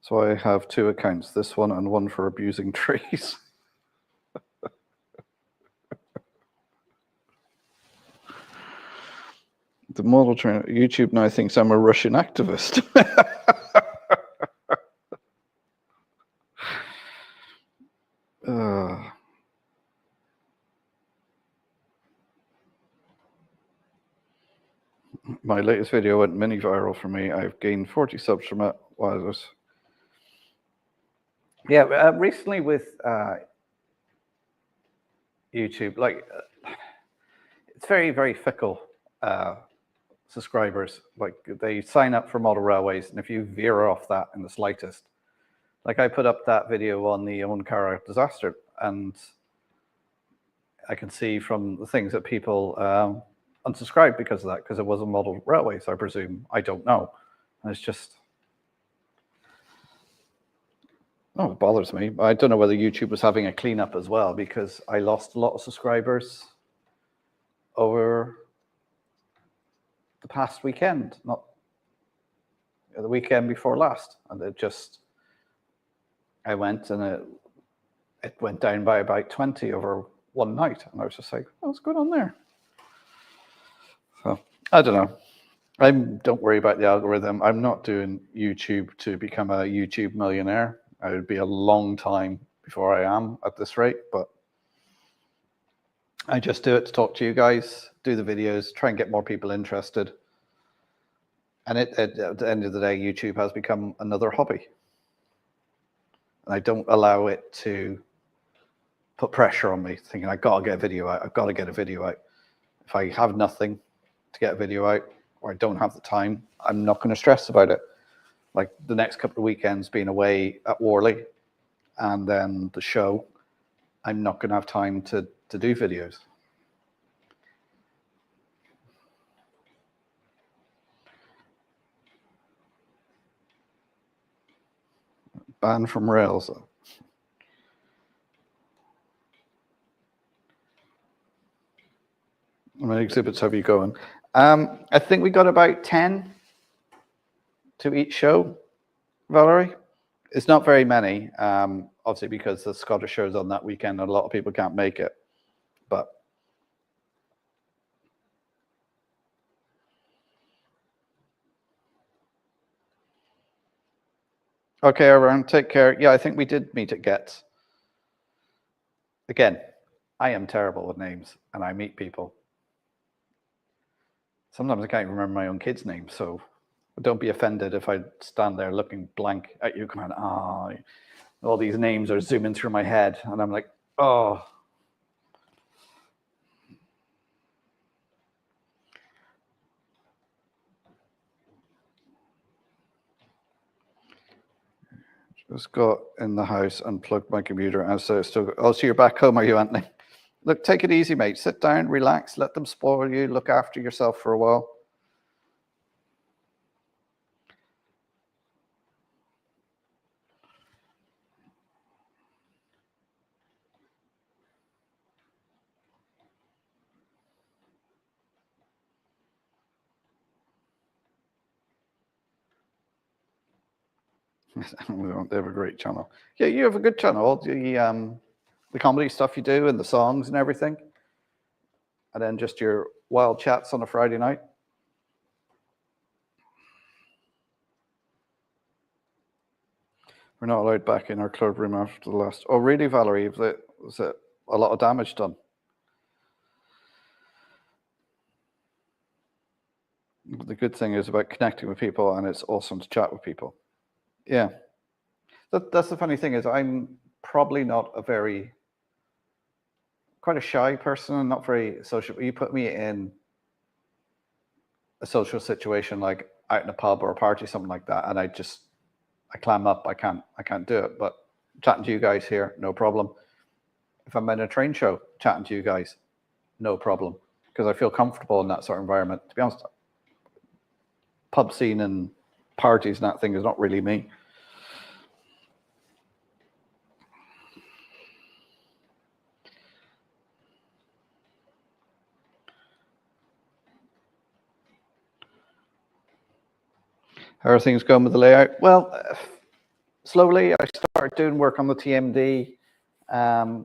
So I have 2 accounts, this one and one for abusing trees. The model trainer, YouTube now thinks I'm a Russian activist. My latest video went mini viral for me. I've gained 40 subs from it. While I was... Yeah, recently with YouTube, like it's very, very fickle subscribers. Like they sign up for model railways, and if you veer off that in the slightest, like I put up that video on the Onkara disaster, and I can see from the things that people unsubscribed because of that, because it wasn't model railways, I presume. I don't know. And it's just, oh, it bothers me. I don't know whether YouTube was having a cleanup as well, because I lost a lot of subscribers over the past weekend, not the weekend before last. And it just, I went and it went down by about 20 over one night. And I was just like, oh, what's going on there? So I don't know. Don't worry about the algorithm. I'm not doing YouTube to become a YouTube millionaire. It would be a long time before I am at this rate, but I just do it to talk to you guys, do the videos, try and get more people interested. And at the end of the day, YouTube has become another hobby. And I don't allow it to put pressure on me, thinking I got to get a video out. I've got to get a video out. If I have nothing to get a video out, or I don't have the time, I'm not going to stress about it. Like the next couple of weekends being away at Worley and then the show, I'm not going to have time to do videos. Banned from Rails. How many exhibits have you going? I think we got about 10 to each show, Valerie. It's not very many, obviously because the Scottish show's on that weekend and a lot of people can't make it. But okay, everyone, take care. Yeah, I think we did meet at Getz. Again, I am terrible with names, and I meet people. Sometimes I can't even remember my own kid's name, so don't be offended if I stand there looking blank at you, going, all these names are zooming through my head, and I'm like, oh. Just got in the house, unplugged my computer, and so you're back home, are you, Anthony? Look, take it easy, mate. Sit down, relax, let them spoil you, look after yourself for a while. They have a great channel. Yeah, you have a good channel. The comedy stuff you do and the songs and everything. And then just your wild chats on a Friday night. We're not allowed back in our club room after the last. Oh, really, Valerie? Was it a lot of damage done? The good thing is about connecting with people, and it's awesome to chat with people. Yeah. That's the funny thing is I'm probably not a very quite a shy person and not very social. You put me in a social situation like out in a pub or a party, something like that, and I clam up. I can't do it. But chatting to you guys here, no problem. If I'm in a train show, chatting to you guys, no problem, because I feel comfortable in that sort of environment. To be honest, pub scene and parties and that thing is not really me. How are things going with the layout? Well, slowly. I started doing work on the TMD. I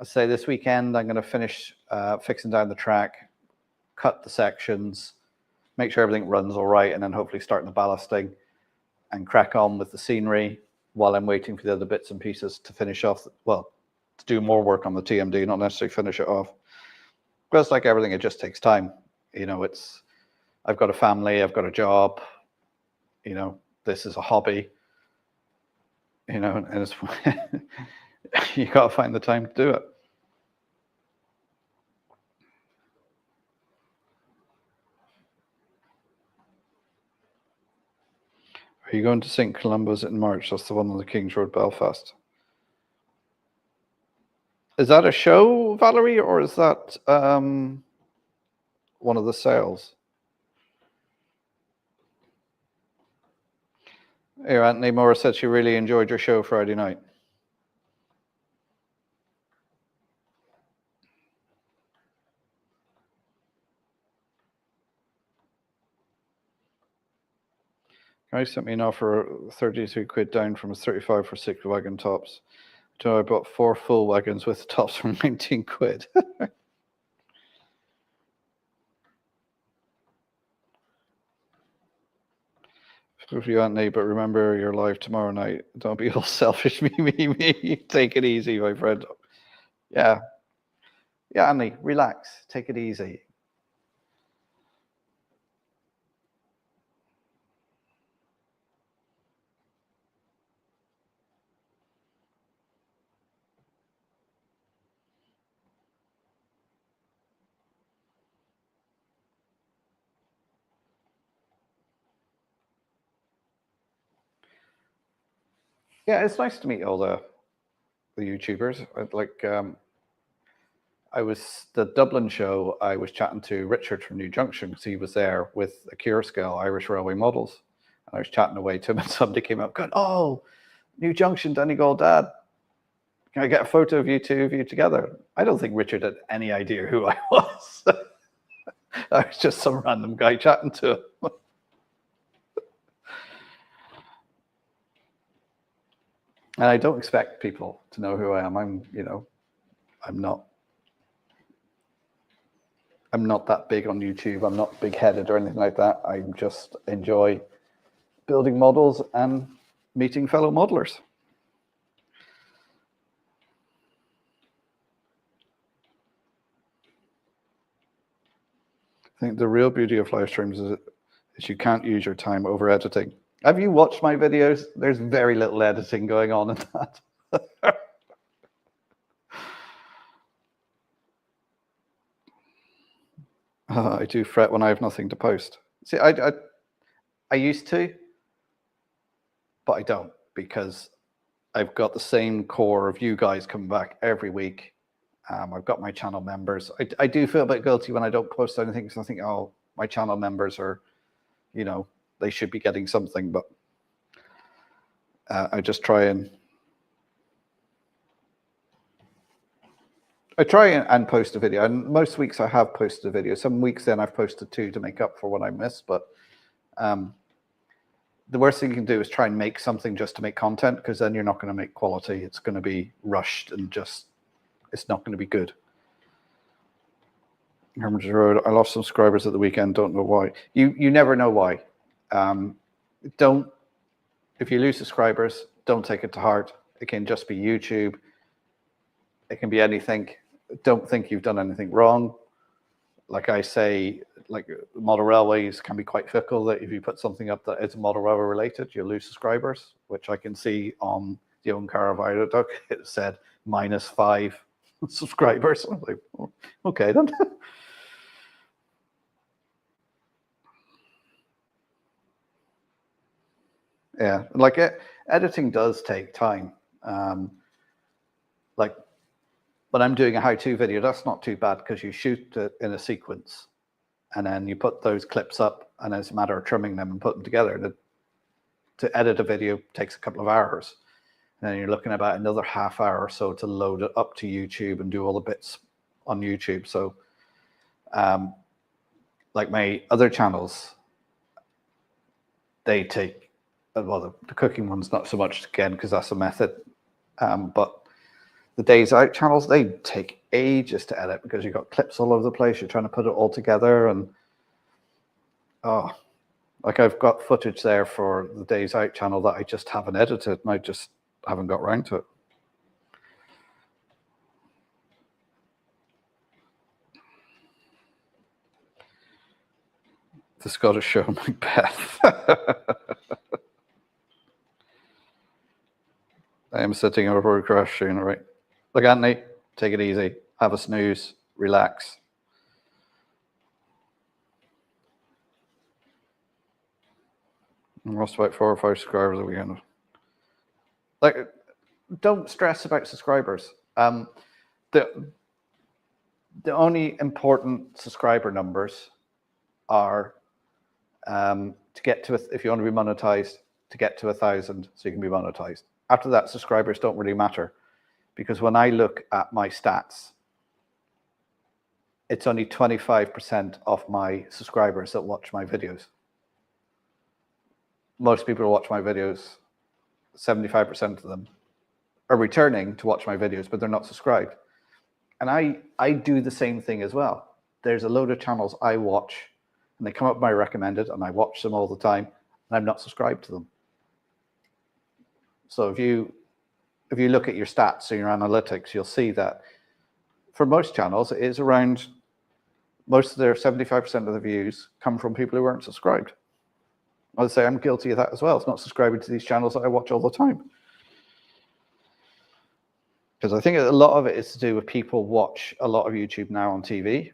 say this weekend I'm going to finish fixing down the track, cut the sections, make sure everything runs all right, and then hopefully starting the ballasting and crack on with the scenery while I'm waiting for the other bits and pieces to finish off. Well, to do more work on the TMD, not necessarily finish it off. But it's like everything, it just takes time. You know, I've got a family, I've got a job, you know, this is a hobby, you know, and it's you got to find the time to do it. Are you going to St. Columba's in March? That's the one on the King's Road, Belfast. Is that a show, Valerie, or is that one of the sales? Here, Anthony Moore said she really enjoyed your show Friday night. I sent me an offer 33 quid down from a 35 for 6 wagon tops. So I bought 4 full wagons with tops for 19 quid. Good for you, Anthony, but remember you're live tomorrow night. Don't be all selfish, me. Take it easy, my friend. Yeah. Yeah, Anthony, relax. Take it easy. Yeah, it's nice to meet all the YouTubers. I was the Dublin show. I was chatting to Richard from New Junction because he was there with a Cure Scale Irish Railway Models, and I was chatting away to him, and somebody came up, going, "Oh, New Junction, Donegal, Dad. Can I get a photo of you two of you together?" I don't think Richard had any idea who I was. I was just some random guy chatting to him. And I don't expect people to know who I am. I'm not that big on YouTube. I'm not big-headed or anything like that. I just enjoy building models and meeting fellow modelers. I think the real beauty of live streams is you can't use your time over editing. Have you watched my videos? There's very little editing going on in that. I do fret when I have nothing to post. See, I used to, but I don't, because I've got the same core of you guys coming back every week. I've got my channel members. I do feel a bit guilty when I don't post anything, because I think, oh, my channel members are, you know, they should be getting something, but I just try and post a video. And most weeks I have posted a video. Some weeks then I've posted 2 to make up for what I missed. But the worst thing you can do is try and make something just to make content, because then you're not going to make quality. It's going to be rushed and just, it's not going to be good. Hermitage Road, I lost some subscribers at the weekend. Don't know why. You never know why. If you lose subscribers, don't take it to heart. It can just be YouTube. It can be anything. Don't think you've done anything wrong. Like I say, like model railways can be quite fickle, that if you put something up that is model railway related, you'll lose subscribers, which I can see on the own car viaduct. It said -5 subscribers. I'm like, oh, okay then. Yeah, like editing does take time. Like when I'm doing a how-to video, that's not too bad because you shoot it in a sequence and then you put those clips up and it's a matter of trimming them and putting them together. To edit a video takes a couple of hours. And then you're looking about another half hour or so to load it up to YouTube and do all the bits on YouTube. So like my other channels, they take, well, the cooking one's not so much again because that's a method, but the Days Out channels, they take ages to edit because you've got clips all over the place. You're trying to put it all together, and oh, like I've got footage there for the Days Out channel that I just haven't edited, and I just haven't got around to it. The Scottish show Macbeth. I am sitting over a crash soon, all right. Look, Anthony, take it easy. Have a snooze. Relax. I lost about 4 or 5 subscribers a weekend. Like, don't stress about subscribers. The only important subscriber numbers are to get to, if you want to be monetized, to get to 1,000 so you can be monetized. After that, subscribers don't really matter. Because when I look at my stats, it's only 25% of my subscribers that watch my videos. Most people who watch my videos, 75% of them are returning to watch my videos, but they're not subscribed. And I do the same thing as well. There's a load of channels I watch, and they come up my recommended, and I watch them all the time, and I'm not subscribed to them. So if you look at your stats or your analytics, you'll see that for most channels, it is around, most of their 75% of the views come from people who aren't subscribed. I'd say I'm guilty of that as well. It's not subscribing to these channels that I watch all the time. Because I think a lot of it is to do with people watch a lot of YouTube now on TV.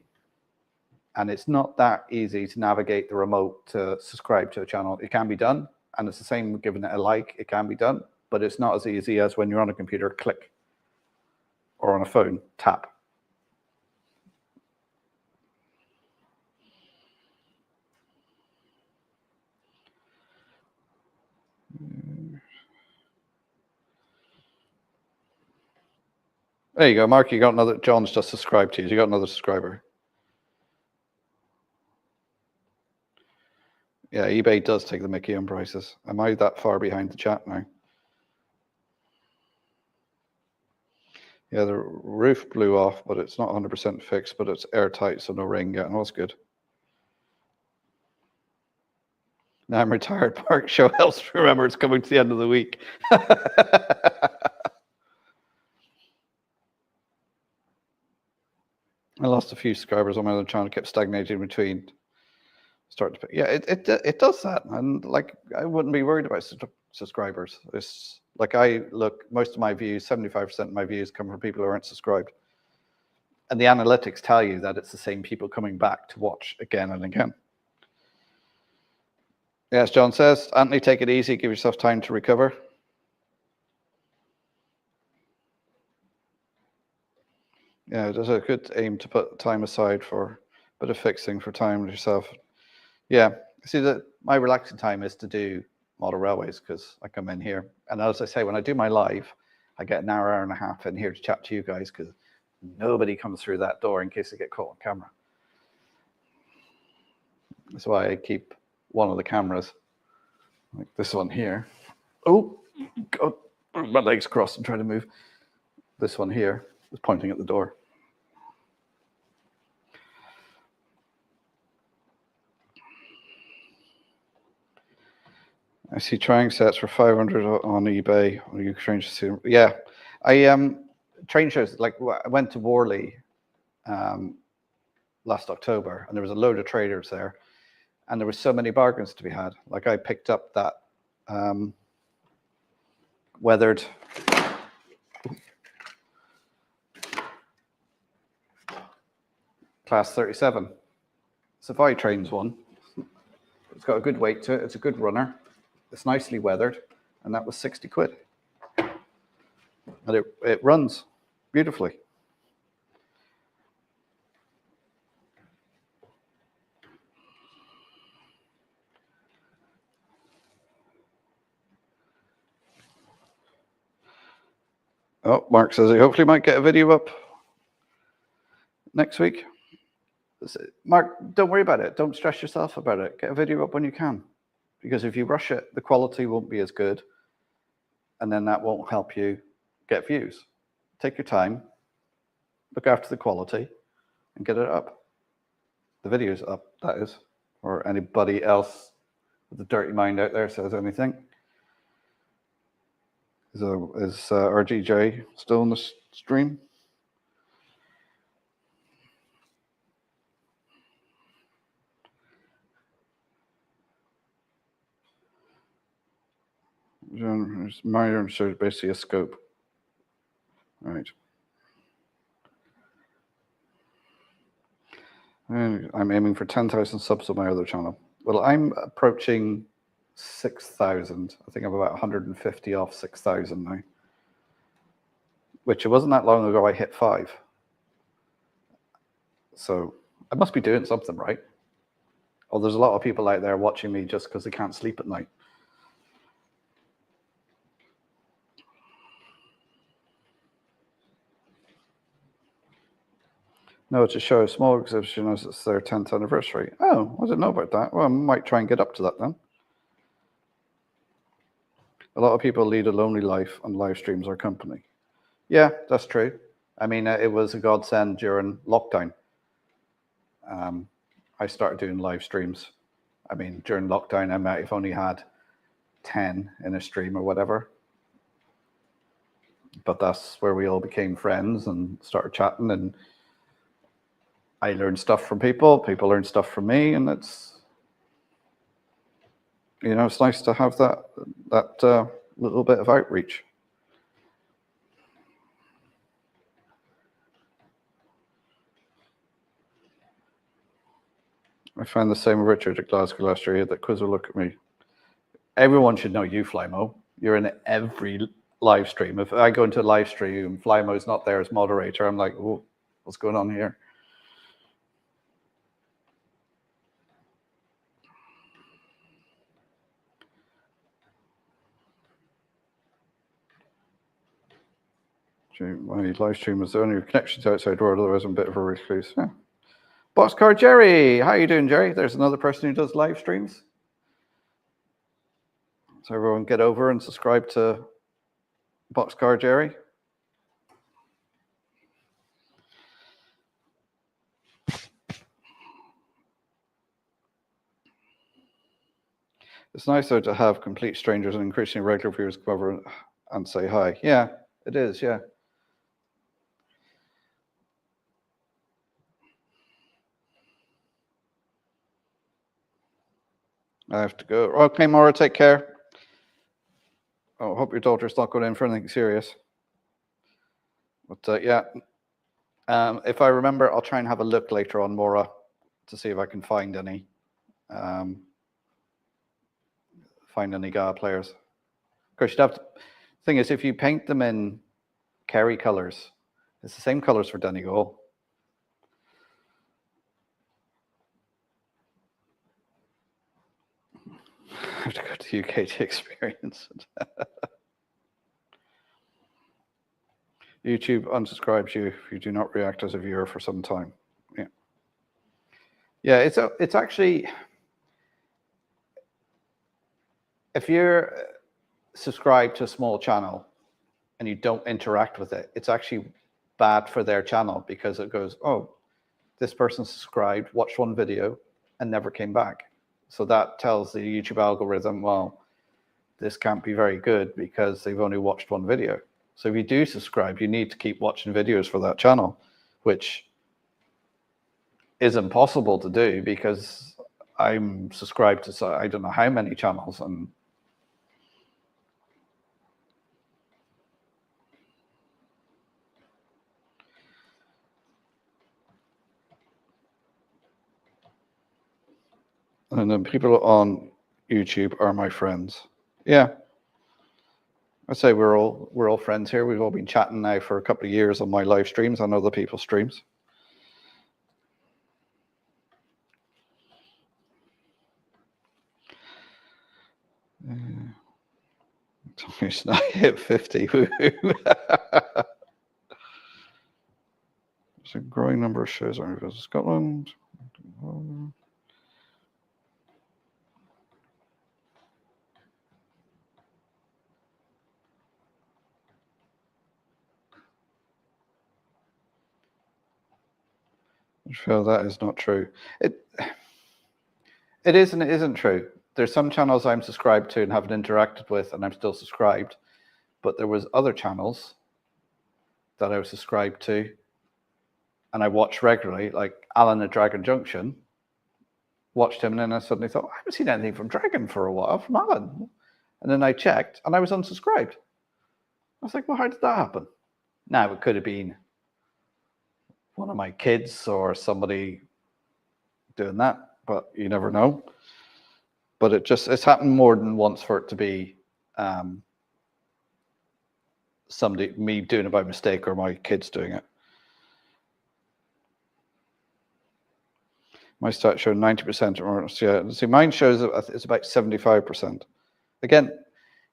And it's not that easy to navigate the remote to subscribe to a channel. It can be done. And it's the same with giving it a like. It can be done. But it's not as easy as when you're on a computer, click, or on a phone, tap. There you go, Mark. You got another. John's just subscribed to you. You got another subscriber. Yeah, eBay does take the mickey on prices. Am I that far behind the chat now? Yeah, the roof blew off, but it's not 100% fixed, but it's airtight, so no rain getting. That's good. Now I'm retired. Park show helps remember it's coming to the end of the week. I lost a few subscribers on my other channel, kept stagnating between. Start to, yeah, it does that, and like I wouldn't be worried about subscribers. It's like I look, most of my views, 75% of my views come from people who aren't subscribed, and the analytics tell you that it's the same people coming back to watch again and again. Yes, John says, Anthony, take it easy, give yourself time to recover. Yeah, there's a good aim to put time aside for a bit of fixing for time with yourself. Yeah, see that my relaxing time is to do model railways because I come in here. And as I say, when I do my live, I get an hour and a half in here to chat to you guys because nobody comes through that door in case they get caught on camera. That's why I keep one of the cameras, like this one here. Oh, God, my legs crossed and trying to move. This one here is pointing at the door. I see trying sets for 500 on eBay. Or you train shows? Yeah, I train shows. Like I went to Worley last October, and there was a load of traders there, and there were so many bargains to be had. Like I picked up that weathered Class 37. It's a Y-Trains one. It's got a good weight to it. It's a good runner. It's nicely weathered, and that was 60 quid. And it runs beautifully. Oh, Mark says he hopefully might get a video up next week. Mark, don't worry about it. Don't stress yourself about it. Get a video up when you can. Because if you rush it, the quality won't be as good. And then that won't help you get views. Take your time, look after the quality, and get it up. The video's up, that is. Or anybody else with a dirty mind out there says anything. Is RGJ still in the stream? Minor is basically a scope. Right. And I'm aiming for 10,000 subs on my other channel. Well, I'm approaching 6,000. I think I'm about 150 off 6,000 now. Which it wasn't that long ago I hit 5. So I must be doing something right. Oh, there's a lot of people out there watching me just because they can't sleep at night. No, it's a show, a small exhibition as it's their 10th anniversary. Oh, I didn't know about that. Well, I might try and get up to that then. A lot of people lead a lonely life and live streams are company. Yeah, that's true. I mean, it was a godsend during lockdown. I started doing live streams. I mean, during lockdown, I might have only had 10 in a stream or whatever. But that's where we all became friends and started chatting, and I learned stuff from people learned stuff from me, and it's, you know, it's nice to have that little bit of outreach. I found the same with Richard at Glasgow last year. That quiz will look at me. Everyone should know you, Flymo. You're in every live stream. If I go into a live stream, Flymo's not there as moderator, I'm like, oh, what's going on here? My live stream was the only connection to outside world, otherwise I'm a bit of a recluse. Yeah. Boxcar Jerry, how are you doing, Jerry? There's another person who does live streams. So everyone get over and subscribe to Boxcar Jerry. It's nice though to have complete strangers and increasingly regular viewers come over and say hi. Yeah, it is, yeah. I have to go. Okay, Maura, take care. Oh, I hope your daughter's not going in for anything serious. But yeah, if I remember, I'll try and have a look later on, Maura, to see if I can find any GA players. Of course, you'd have to. The thing is, if you paint them in Kerry colors, it's the same colors for Donegal. I have to go to the UK to experience it. YouTube unsubscribes you if you do not react as a viewer for some time. Yeah, yeah. It's actually, if you're subscribed to a small channel and you don't interact with it, it's actually bad for their channel, because it goes, oh, this person subscribed, watched one video, and never came back. So that tells the YouTube algorithm, well, this can't be very good because they've only watched one video. So if you do subscribe, you need to keep watching videos for that channel, which is impossible to do because I'm subscribed to I don't know how many channels. And And then people on YouTube are my friends. Yeah. I'd say we're all friends here. We've all been chatting now for a couple of years on my live streams, on other people's streams. It's not hit 50. There's a growing number of shows on Visit Scotland. Phil, that is not true. It is and it isn't true. There's some channels I'm subscribed to and haven't interacted with, and I'm still subscribed. But there was other channels that I was subscribed to, and I watched regularly, like Alan at Dragon Junction. Watched him, and then I suddenly thought, I haven't seen anything from Dragon for a while, from Alan. And then I checked, and I was unsubscribed. I was like, well, how did that happen? Now, it could have been one of my kids or somebody doing that, but you never know. But it's happened more than once for it to be me doing it by mistake or my kids doing it. My stats show 90% or yeah. See, mine shows it's about 75%. Again,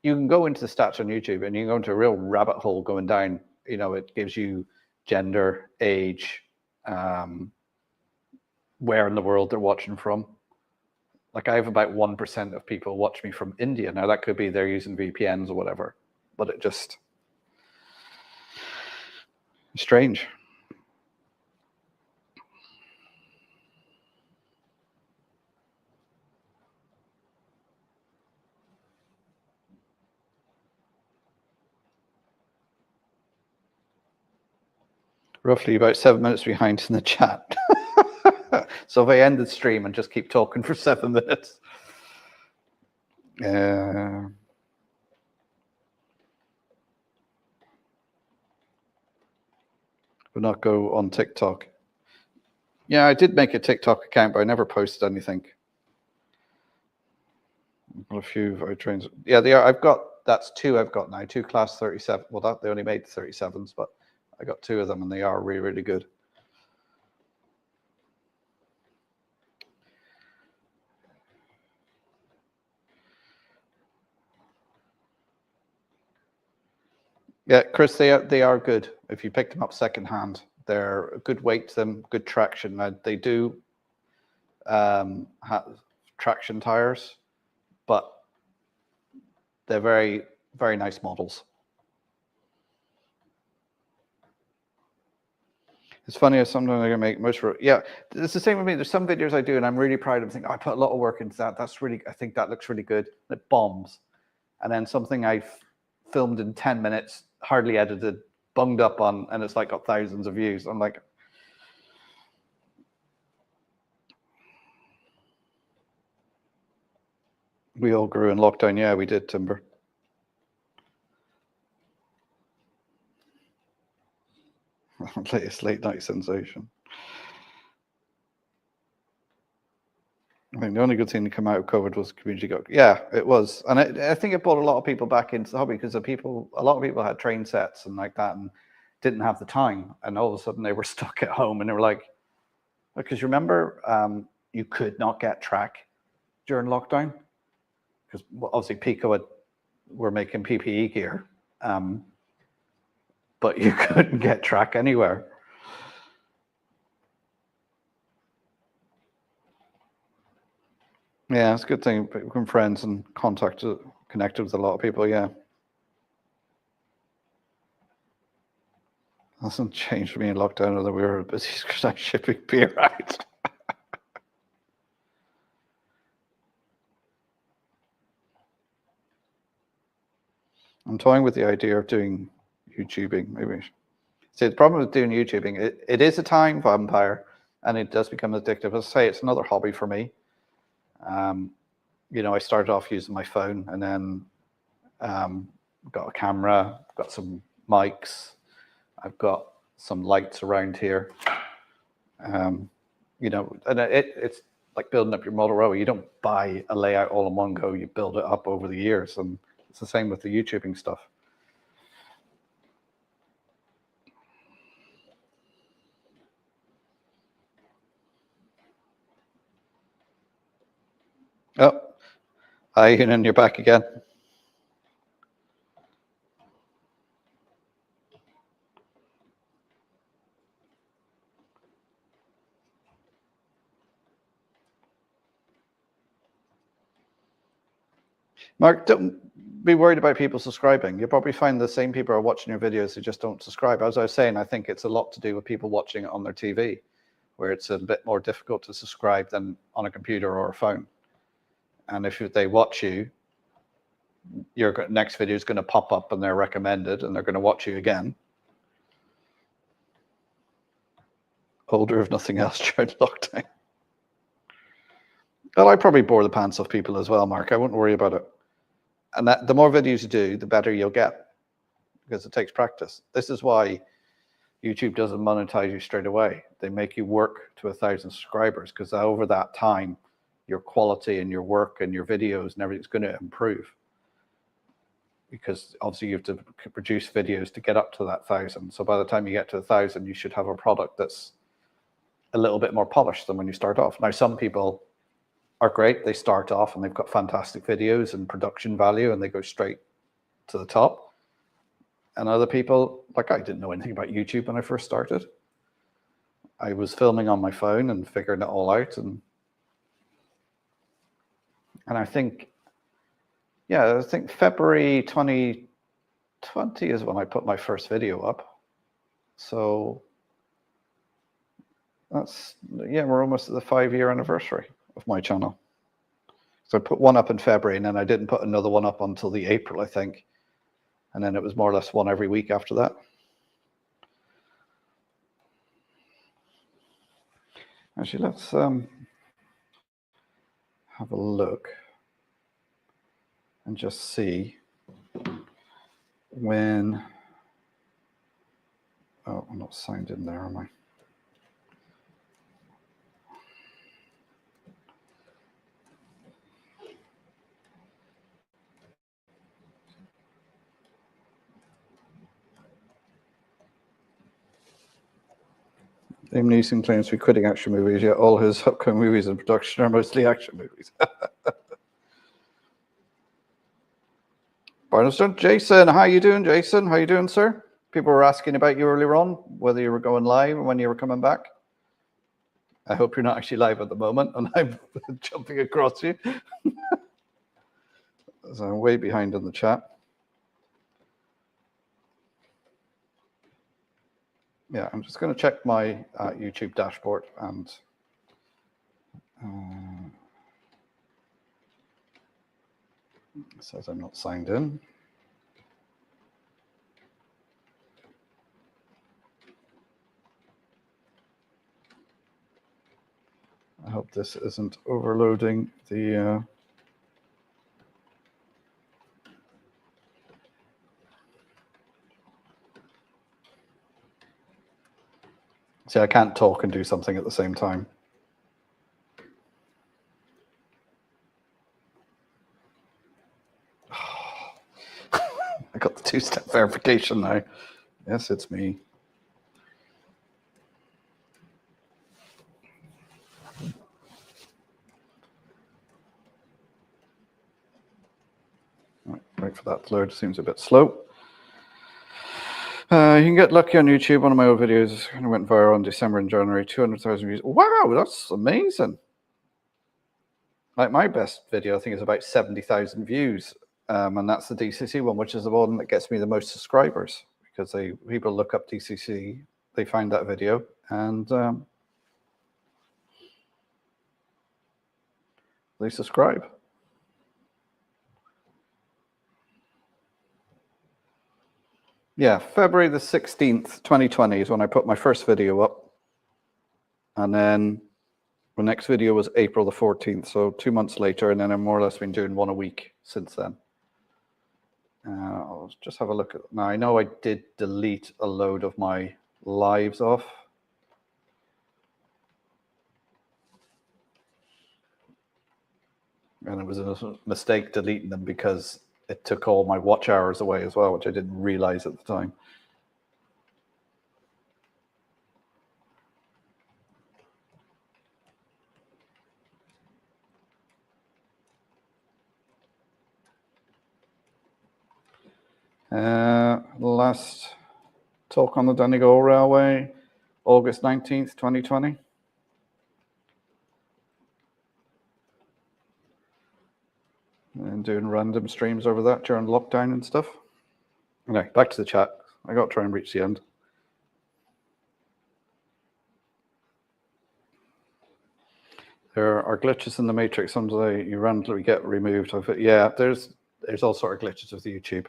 you can go into the stats on YouTube and you can go into a real rabbit hole going down. You know, it gives you gender, age, where in the world they're watching from. Like I have about 1% of people watch me from India. Now that could be they're using VPNs or whatever, but it just strange. Roughly about 7 minutes behind in the chat. So if I end the stream and just keep talking for 7 minutes. Would not go on TikTok. Yeah, I did make a TikTok account, but I never posted anything. A few I trained. Yeah, they are. That's two I've got now. 2 class 37. Well, they only made 37s, but I got 2 of them, and they are really, really good. Yeah, Chris, they are good. If you pick them up secondhand, they're a good weight to them, good traction. They do have traction tires, but they're very, very nice models. It's funny how sometimes I can make most of it. Yeah, it's the same with me. There's some videos I do, and I'm really proud of them. Think, oh, I put a lot of work into that. I think that looks really good. And it bombs. And then something I've filmed in 10 minutes, hardly edited, bunged up on, and it's like got thousands of views. I'm like, we all grew in lockdown. Yeah, we did, Timber. Latest late night sensation. I think the only good thing to come out of COVID was community go. Yeah, it was, and I think it brought a lot of people back into the hobby because a lot of people had train sets and like that, and didn't have the time, and all of a sudden they were stuck at home, and they were like, because remember, you could not get track during lockdown because obviously Pico were making PPE gear, but you couldn't get track anywhere. Yeah, it's a good thing. Become friends and connected with a lot of people. Yeah, hasn't changed for me in lockdown. Although we were busy because I'm shipping beer out. I'm toying with the idea of doing YouTubing. Maybe. See, the problem with doing YouTubing, it is a time vampire, and it does become addictive. As I say, it's another hobby for me. You know, I started off using my phone, and then got a camera, got some mics, I've got some lights around here. You know, and like building up your model railway. You don't buy a layout all in one go. You build it up over the years, and it's the same with the YouTubing stuff. Oh, hi, and you're back again. Mark, don't be worried about people subscribing. You'll probably find the same people are watching your videos who just don't subscribe. As I was saying, I think it's a lot to do with people watching it on their TV, where it's a bit more difficult to subscribe than on a computer or a phone. And if they watch you, your next video is going to pop up and they're recommended and they're going to watch you again. Older, if nothing else, during lockdown. Well, I probably bore the pants off people as well, Mark. I wouldn't worry about it. And that, the more videos you do, the better you'll get, because it takes practice. This is why YouTube doesn't monetize you straight away. They make you work to 1,000 subscribers, because over that time, your quality and your work and your videos and everything's going to improve. Because obviously you have to produce videos to get up to that 1,000. So by the time you get to 1,000, you should have a product that's a little bit more polished than when you start off. Now, some people are great. They start off and they've got fantastic videos and production value and they go straight to the top. And other people, like I didn't know anything about YouTube when I first started. I was filming on my phone and figuring it all out. And I think, yeah, I think February 2020 is when I put my first video up. So that's, yeah, we're almost at the 5-year anniversary of my channel. So I put one up in February and then I didn't put another one up until the April, I think. And then it was more or less one every week after that. Actually, let's have a look and just see when, oh, I'm not signed in there, am I? Liam Neeson claims to be quitting action movies, yet all his upcoming movies in production are mostly action movies. Barnestone, Jason, how you doing, Jason? How you doing, sir? People were asking about you earlier on, whether you were going live and when you were coming back. I hope you're not actually live at the moment and I'm jumping across you. So I'm way behind in the chat. Yeah, I'm just going to check my YouTube dashboard and it says I'm not signed in. I hope this isn't overloading the... See, I can't talk and do something at the same time. I got the two-step verification now. Yes, it's me. Wait for that to load. Seems a bit slow. You can get lucky on YouTube. One of my old videos went viral in December and January. 200,000 views. Wow, that's amazing. Like my best video, I think, is about 70,000 views. And that's the DCC one, which is the one that gets me the most subscribers. Because people look up DCC, they find that video, and they subscribe. Yeah, February the 16th, 2020 is when I put my first video up. And then the next video was April the 14th, so 2 months later, and then I've more or less been doing one a week since then. I'll just have a look at, now I know I did delete a load of my lives off. And it was a mistake deleting them because it took all my watch hours away as well, which I didn't realize at the time. Last talk on the Donegal Railway, August 19th, 2020. And doing random streams over that during lockdown and stuff. Okay, back to the chat. I got to try and reach the end. There are glitches in the matrix. Someday you randomly get removed. Yeah, there's all sort of glitches with YouTube.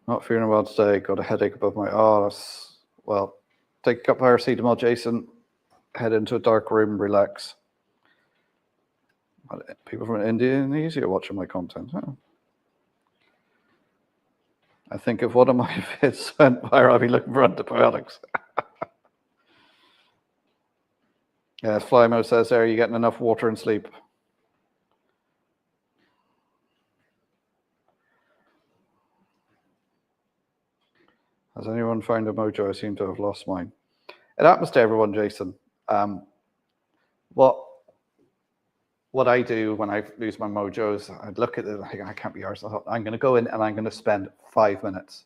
Not feeling well today. Got a headache above my arse. Well, take a cup of paracetamol, Jason. Head into a dark room, relax. People from Indonesia are watching my content. Huh? I think if one of my vids went viral, I'd be looking for antibiotics. Yeah, Flymo says there, you're getting enough water and sleep. Has anyone found a mojo? I seem to have lost mine. It happens to everyone, Jason. What I do when I lose my mojos, I look at it and I think, I can't be arsed. I'm going to go in and I'm going to spend 5 minutes.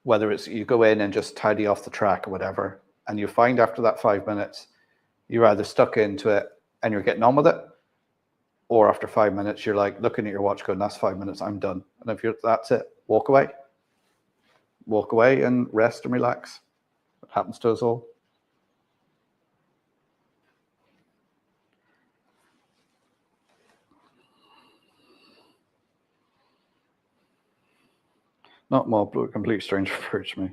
Whether it's you go in and just tidy off the track or whatever, and you find after that 5 minutes, you're either stuck into it and you're getting on with it, or after 5 minutes, you're like looking at your watch going, that's 5 minutes, I'm done. And if that's it, walk away. Walk away and rest and relax. It happens to us all. Not mob, but a complete stranger approached me.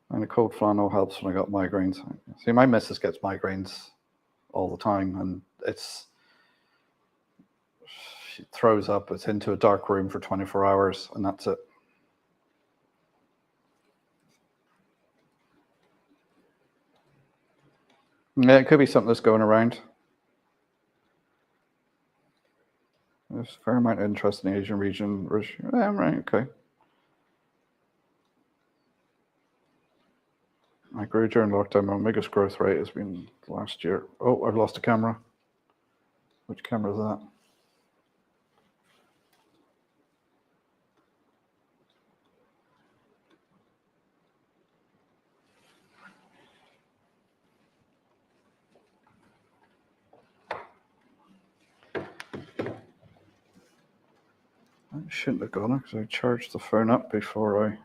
And a cold flannel helps when I got migraines. See, my missus gets migraines all the time, and she throws up. It's into a dark room for 24 hours, and that's it. Yeah, it could be something that's going around. There's a fair amount of interest in the Asian region. Yeah, right, okay. I grew during lockdown. My biggest growth rate has been last year. Oh, I've lost a camera. Which camera is that? I shouldn't have gone because I charged the phone up before I...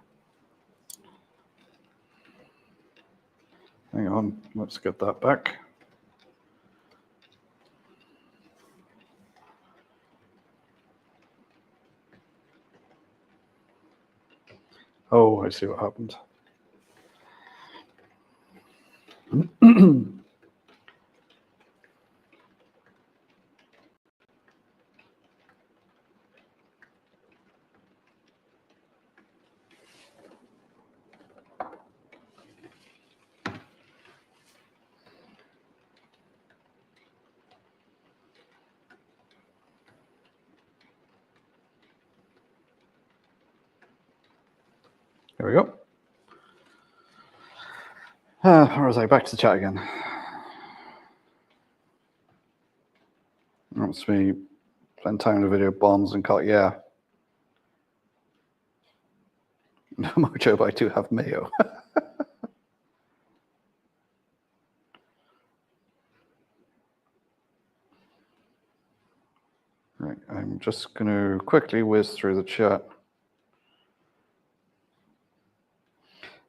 Hang on, let's get that back. Oh, I see what happened. There we go. Where was I? Back to the chat again. That's me spend time in the video, bombs and cut. Yeah. No mojo, but I do have mayo. Right, I'm just going to quickly whiz through the chat.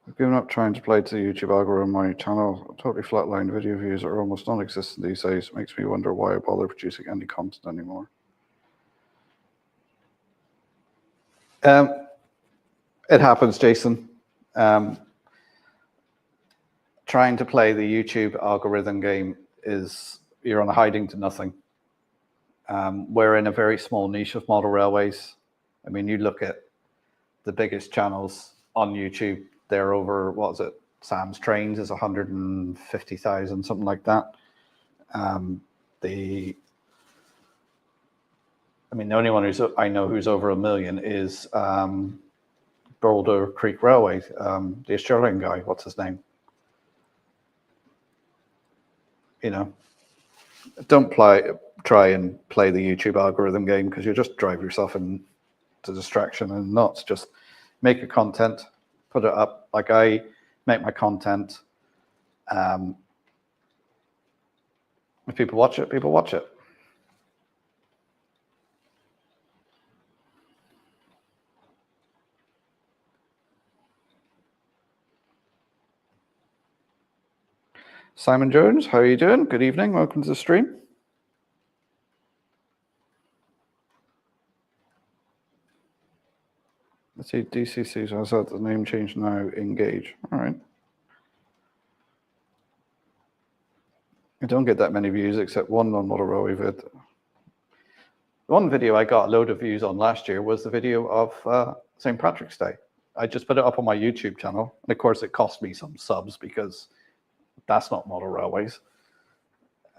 I've given up trying to play to the YouTube algorithm on my channel. Totally flatlined. Video views are almost non-existent these days. It makes me wonder why I bother producing any content anymore. It happens, Jason. Trying to play the YouTube algorithm game is, you're on a hiding to nothing. We're in a very small niche of model railways. I mean, you look at the biggest channels on YouTube, they're over, what is it, Sam's Trains is 150,000, something like that. The only one I know who's over 1 million is Boulder Creek Railway, the Australian guy. What's his name? Don't try and play the YouTube algorithm game, because you'll just drive yourself into distraction and nuts. Just make your content, put it up. Like I make my content. If people watch it, people watch it. Simon Jones, how are you doing? Good evening. Welcome to the stream. Let's see, DCC, so I said the name change now, Engage. All right. I don't get that many views except one on Model Railway vid. One video I got a load of views on last year was the video of St. Patrick's Day. I just put it up on my YouTube channel. And of course, it cost me some subs because that's not Model Railways.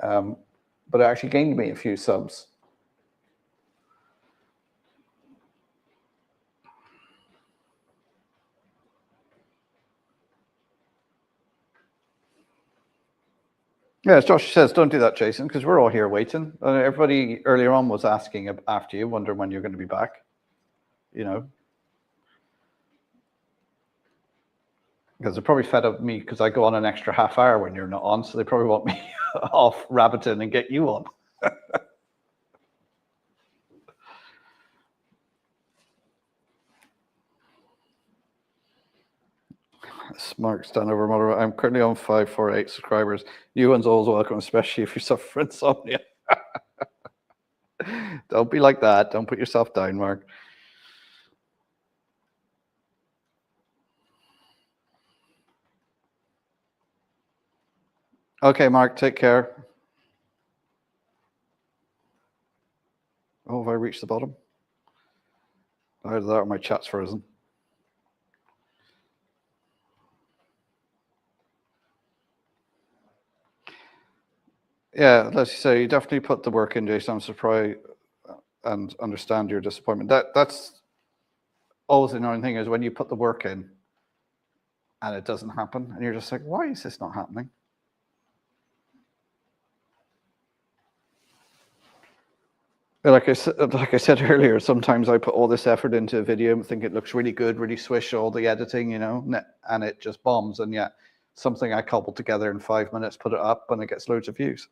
But it actually gained me a few subs. Yeah, as Josh says, don't do that, Jason, because we're all here waiting. Everybody earlier on was asking after you, wondering when you're going to be back. Because they're probably fed up with me because I go on an extra half hour when you're not on, so they probably want me off rabbiting and get you on. Smart stand over Model. I'm currently on 548 subscribers. New ones always welcome, especially if you suffer from insomnia. Don't be like that. Don't put yourself down, Mark. Okay, Mark, take care. Oh, have I reached the bottom? Either that or my chat's frozen. Yeah, let's say you definitely put the work in, Jason. I'm surprised and understand your disappointment. That's always the annoying thing, is when you put the work in and it doesn't happen, and you're just like, why is this not happening? Like I said earlier, sometimes I put all this effort into a video and think it looks really good, really swish, all the editing, and it just bombs. And yet something I cobbled together in 5 minutes, put it up, and it gets loads of views.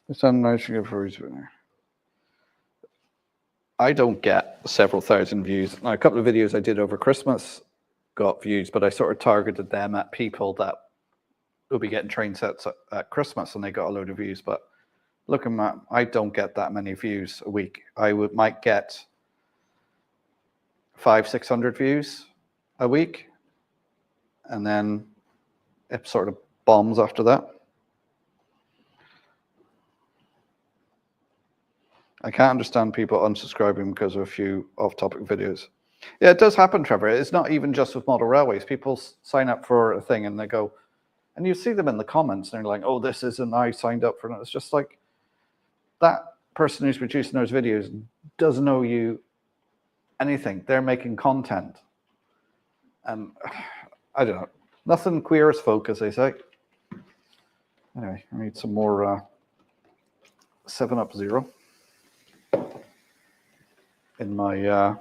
It's nice to give for each winner. I don't get several thousand views. Now, a couple of videos I did over Christmas got views, but I sort of targeted them at people that will be getting train sets at Christmas, and they got a load of views. But looking at, I don't get that many views a week. I might get 500-600 views a week, and then it sort of bombs after that. I can't understand people unsubscribing because of a few off-topic videos. Yeah, it does happen, Trevor. It's not even just with Model Railways. People sign up for a thing and they go, and you see them in the comments, and they're like, oh, this isn't, I signed up for it. It's just like, that person who's producing those videos doesn't know you anything. They're making content. And I don't know. Nothing queer as folk, as they say. Anyway, I need some more 7-Up Zero in my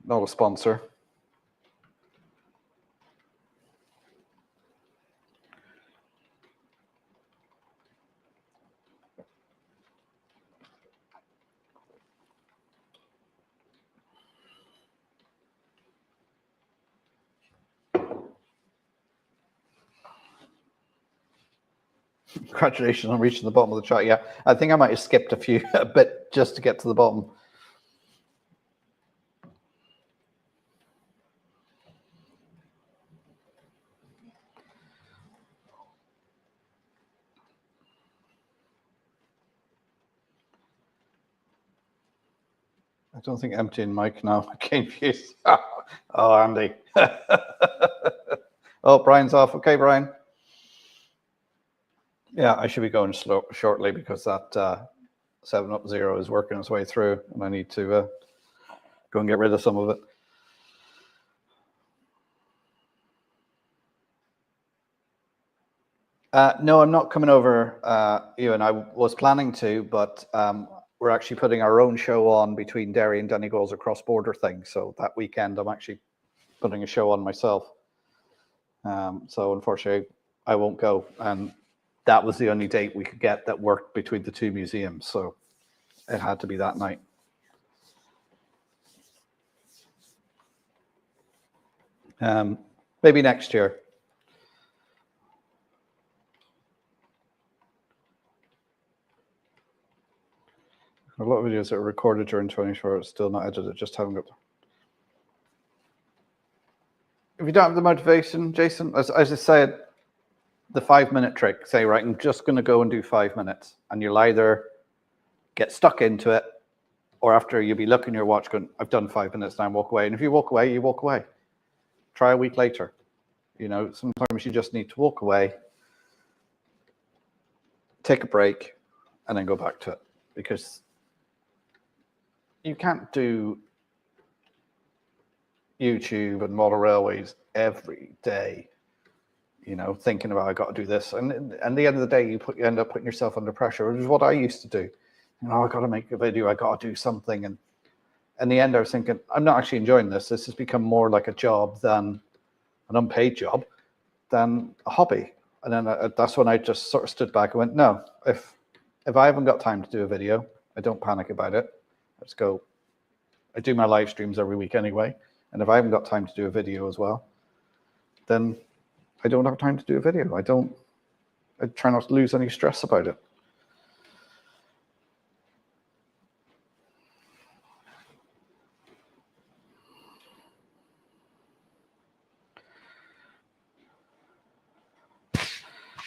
not a sponsor. Congratulations on reaching the bottom of the chart. Yeah, I think I might have skipped a bit just to get to the bottom. I don't think emptying mic now. I came confused. Oh, Andy. Oh, Brian's off. Okay, Brian. Yeah, I should be going slow shortly because that 7-Up-Zero is working its way through, and I need to go and get rid of some of it. No, I'm not coming over, Ewan. I was planning to, but we're actually putting our own show on between Derry and Donegal's a cross-border thing. So that weekend, I'm actually putting a show on myself. So unfortunately, I won't go. And that was the only date we could get that worked between the two museums. So it had to be that night. Maybe next year. A lot of videos that are recorded during 24 hours still not edited, just haven't got. If you don't have the motivation, Jason, as I said, the 5-minute trick, say, right, I'm just going to go and do 5 minutes. And you'll either get stuck into it, or after you'll be looking at your watch going, I've done 5 minutes now, and walk away. And if you walk away, you walk away. Try a week later. You know, sometimes you just need to walk away, take a break, and then go back to it. Because you can't do YouTube and model railways every day, you know, thinking about I got to do this. And at the end of the day, you end up putting yourself under pressure, which is what I used to do. You know, I got to make a video, I got to do something. And in the end, I was thinking, I'm not actually enjoying this. This has become more like a job than an unpaid job, than a hobby. And then that's when I just sort of stood back and went, no, if I haven't got time to do a video, I don't panic about it. Let's go. I do my live streams every week anyway. And if I haven't got time to do a video as well, then I don't have time to do a video. I try not to lose any stress about it.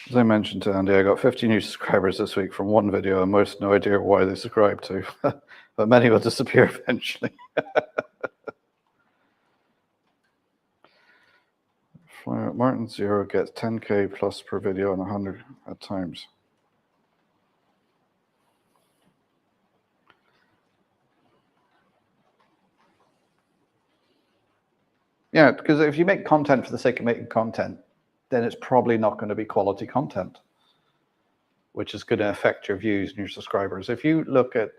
As I mentioned to Andy, I got 50 new subscribers this week from one video, and most no idea why they subscribed to, but many will disappear eventually. Martin Zero gets 10K plus per video and 100 at times. Yeah, because if you make content for the sake of making content, then it's probably not going to be quality content, which is going to affect your views and your subscribers. If you look at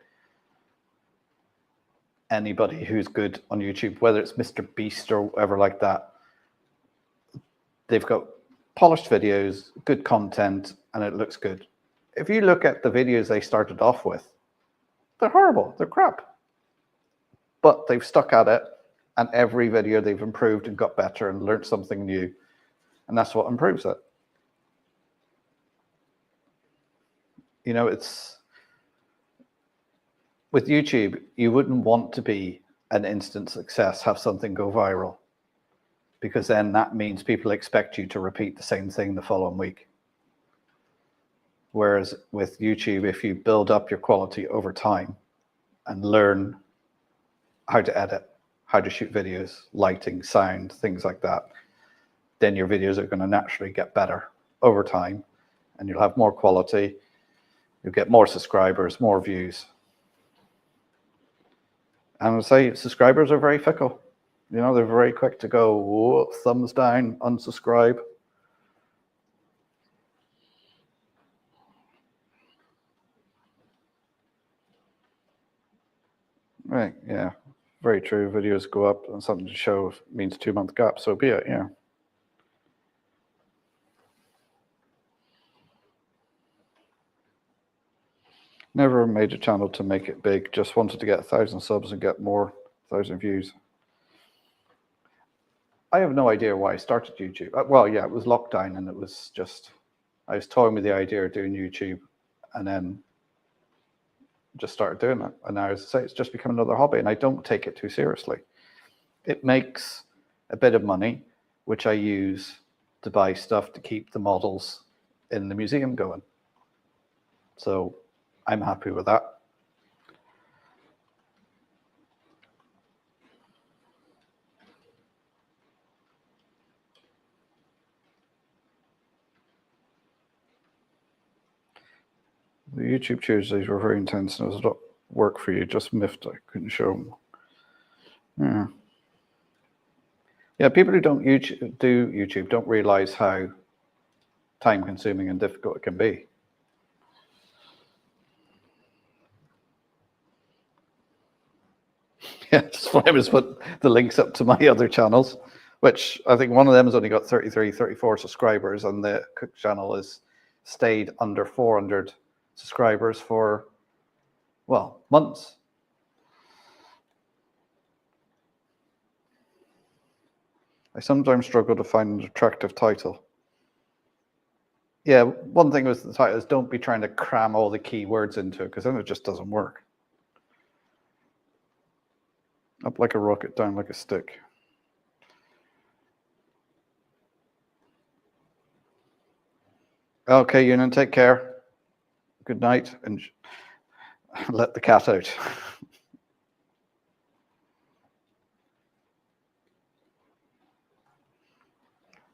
anybody who's good on YouTube, whether it's Mr. Beast or whatever like that, they've got polished videos, good content, and it looks good. If you look at the videos they started off with, they're horrible, they're crap. But they've stuck at it, and every video they've improved and got better and learned something new. And that's what improves it. You know, it's with YouTube, you wouldn't want to be an instant success, have something go viral, because then that means people expect you to repeat the same thing the following week. Whereas with YouTube, if you build up your quality over time and learn how to edit, how to shoot videos, lighting, sound, things like that, then your videos are going to naturally get better over time, and you'll have more quality, you'll get more subscribers, more views. And I would say subscribers are very fickle. You know, they're very quick to go, whoa, thumbs down, unsubscribe. Right, yeah, very true. Videos go up and something to show means 2-month gap, so be it, yeah. Never made a channel to make it big, just wanted to get 1,000 subs and get more 1,000 views. I have no idea why I started YouTube. Well, yeah, it was lockdown and it was just I was toying with the idea of doing YouTube, and then just started doing it. And now, as I say, it's just become another hobby, and I don't take it too seriously. It makes a bit of money, which I use to buy stuff to keep the models in the museum going. So I'm happy with that. The YouTube Tuesdays were very intense, and it was a lot of work for you. Just miffed I couldn't show them. Yeah. Yeah, people who don't do YouTube don't realize how time-consuming and difficult it can be. Yeah, just why I was put the links up to my other channels, which I think one of them has only got 33, 34 subscribers, and the Cook channel has stayed under 400 subscribers for, well, months. I sometimes struggle to find an attractive title. Yeah, one thing with the title is don't be trying to cram all the keywords into it, because then it just doesn't work. Up like a rocket, down like a stick. Okay, Ewan, take care. Good night, and let the cat out.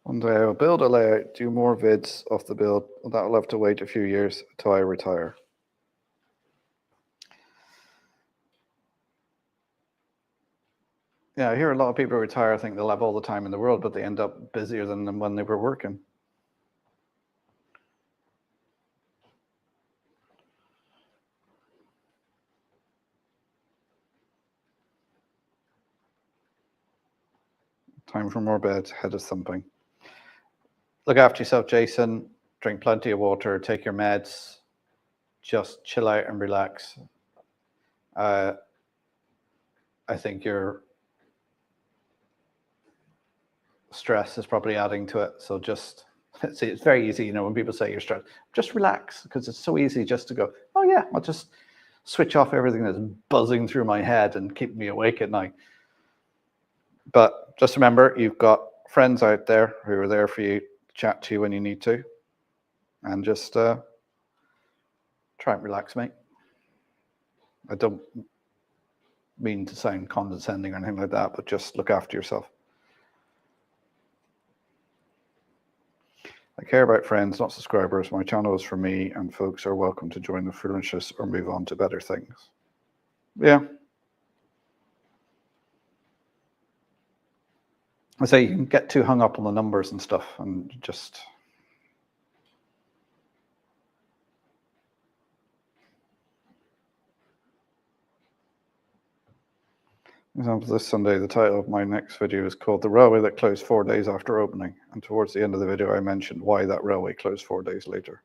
One day I'll build a layout, do more vids off the build, and that'll have to wait a few years until I retire. Yeah, I hear a lot of people retire, think they'll have all the time in the world, but they end up busier than them when they were working. Time for more beds, head is thumping. Look after yourself, Jason. Drink plenty of water, take your meds, just chill out and relax. I think your stress is probably adding to it. So just, see, it's very easy, you know, when people say you're stressed, just relax, because it's so easy just to go, oh yeah, I'll just switch off everything that's buzzing through my head and keep me awake at night. But just remember, you've got friends out there who are there for you, to chat to you when you need to, and just try and relax, mate. I don't mean to sound condescending or anything like that, but just look after yourself. I care about friends, not subscribers. My channel is for me, and folks are welcome to join the foolishness or move on to better things. Yeah. I say you can get too hung up on the numbers and stuff, and just example, this Sunday, the title of my next video is called The Railway That Closed 4 days after opening. And towards the end of the video, I mentioned why that railway closed 4 days later.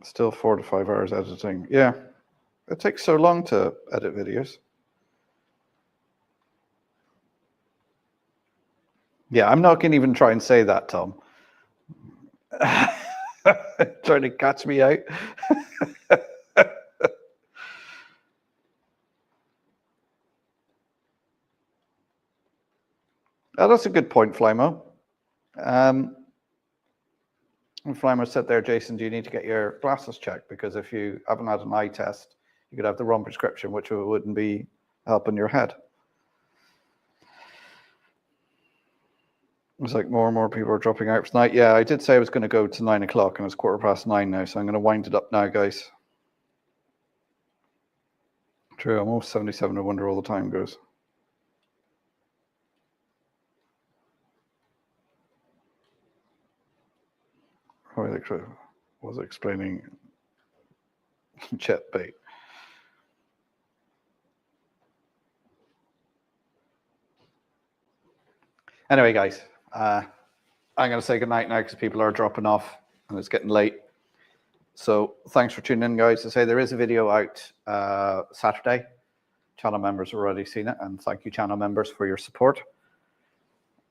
Still 4 to 5 hours editing. Yeah, it takes so long to edit videos. Yeah, I'm not going to even try and say that, Tom. Trying to catch me out. Oh, that's a good point, Flymo. And Flymo said there, Jason, do you need to get your glasses checked? Because if you haven't had an eye test, you could have the wrong prescription, which wouldn't be helping your head. It's like more and more people are dropping out tonight. Yeah, I did say I was going to go to 9 o'clock, and it's 9:15 now, so I'm going to wind it up now, guys. True, I'm almost 77. I wonder all the time goes. Oh, I was explaining jet bait. Anyway, guys, I'm going to say goodnight now because people are dropping off and it's getting late. So thanks for tuning in, guys. To say there is a video out Saturday. Channel members have already seen it, and thank you, channel members, for your support.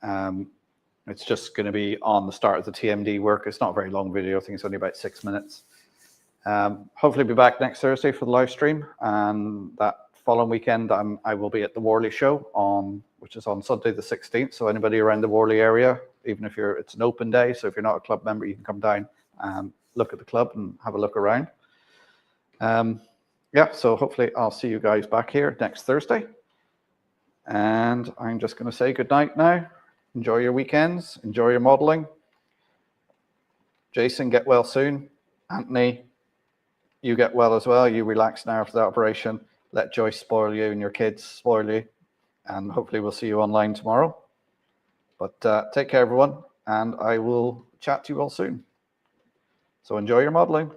It's just going to be on the start of the TMD work. It's not a very long video. I think it's only about 6 minutes. Hopefully be back next Thursday for the live stream, and that following weekend I will be at the Worley show which is on Sunday the 16th. So anybody around the Worley area, even if it's an open day, so if you're not a club member, you can come down and look at the club and have a look around. Yeah, so hopefully I'll see you guys back here next Thursday. And I'm just going to say good night now. Enjoy your weekends. Enjoy your modeling. Jason, get well soon. Anthony, you get well as well. You relax now after the operation. Let Joyce spoil you and your kids spoil you. And hopefully we'll see you online tomorrow. But take care, everyone. And I will chat to you all soon. So enjoy your modeling.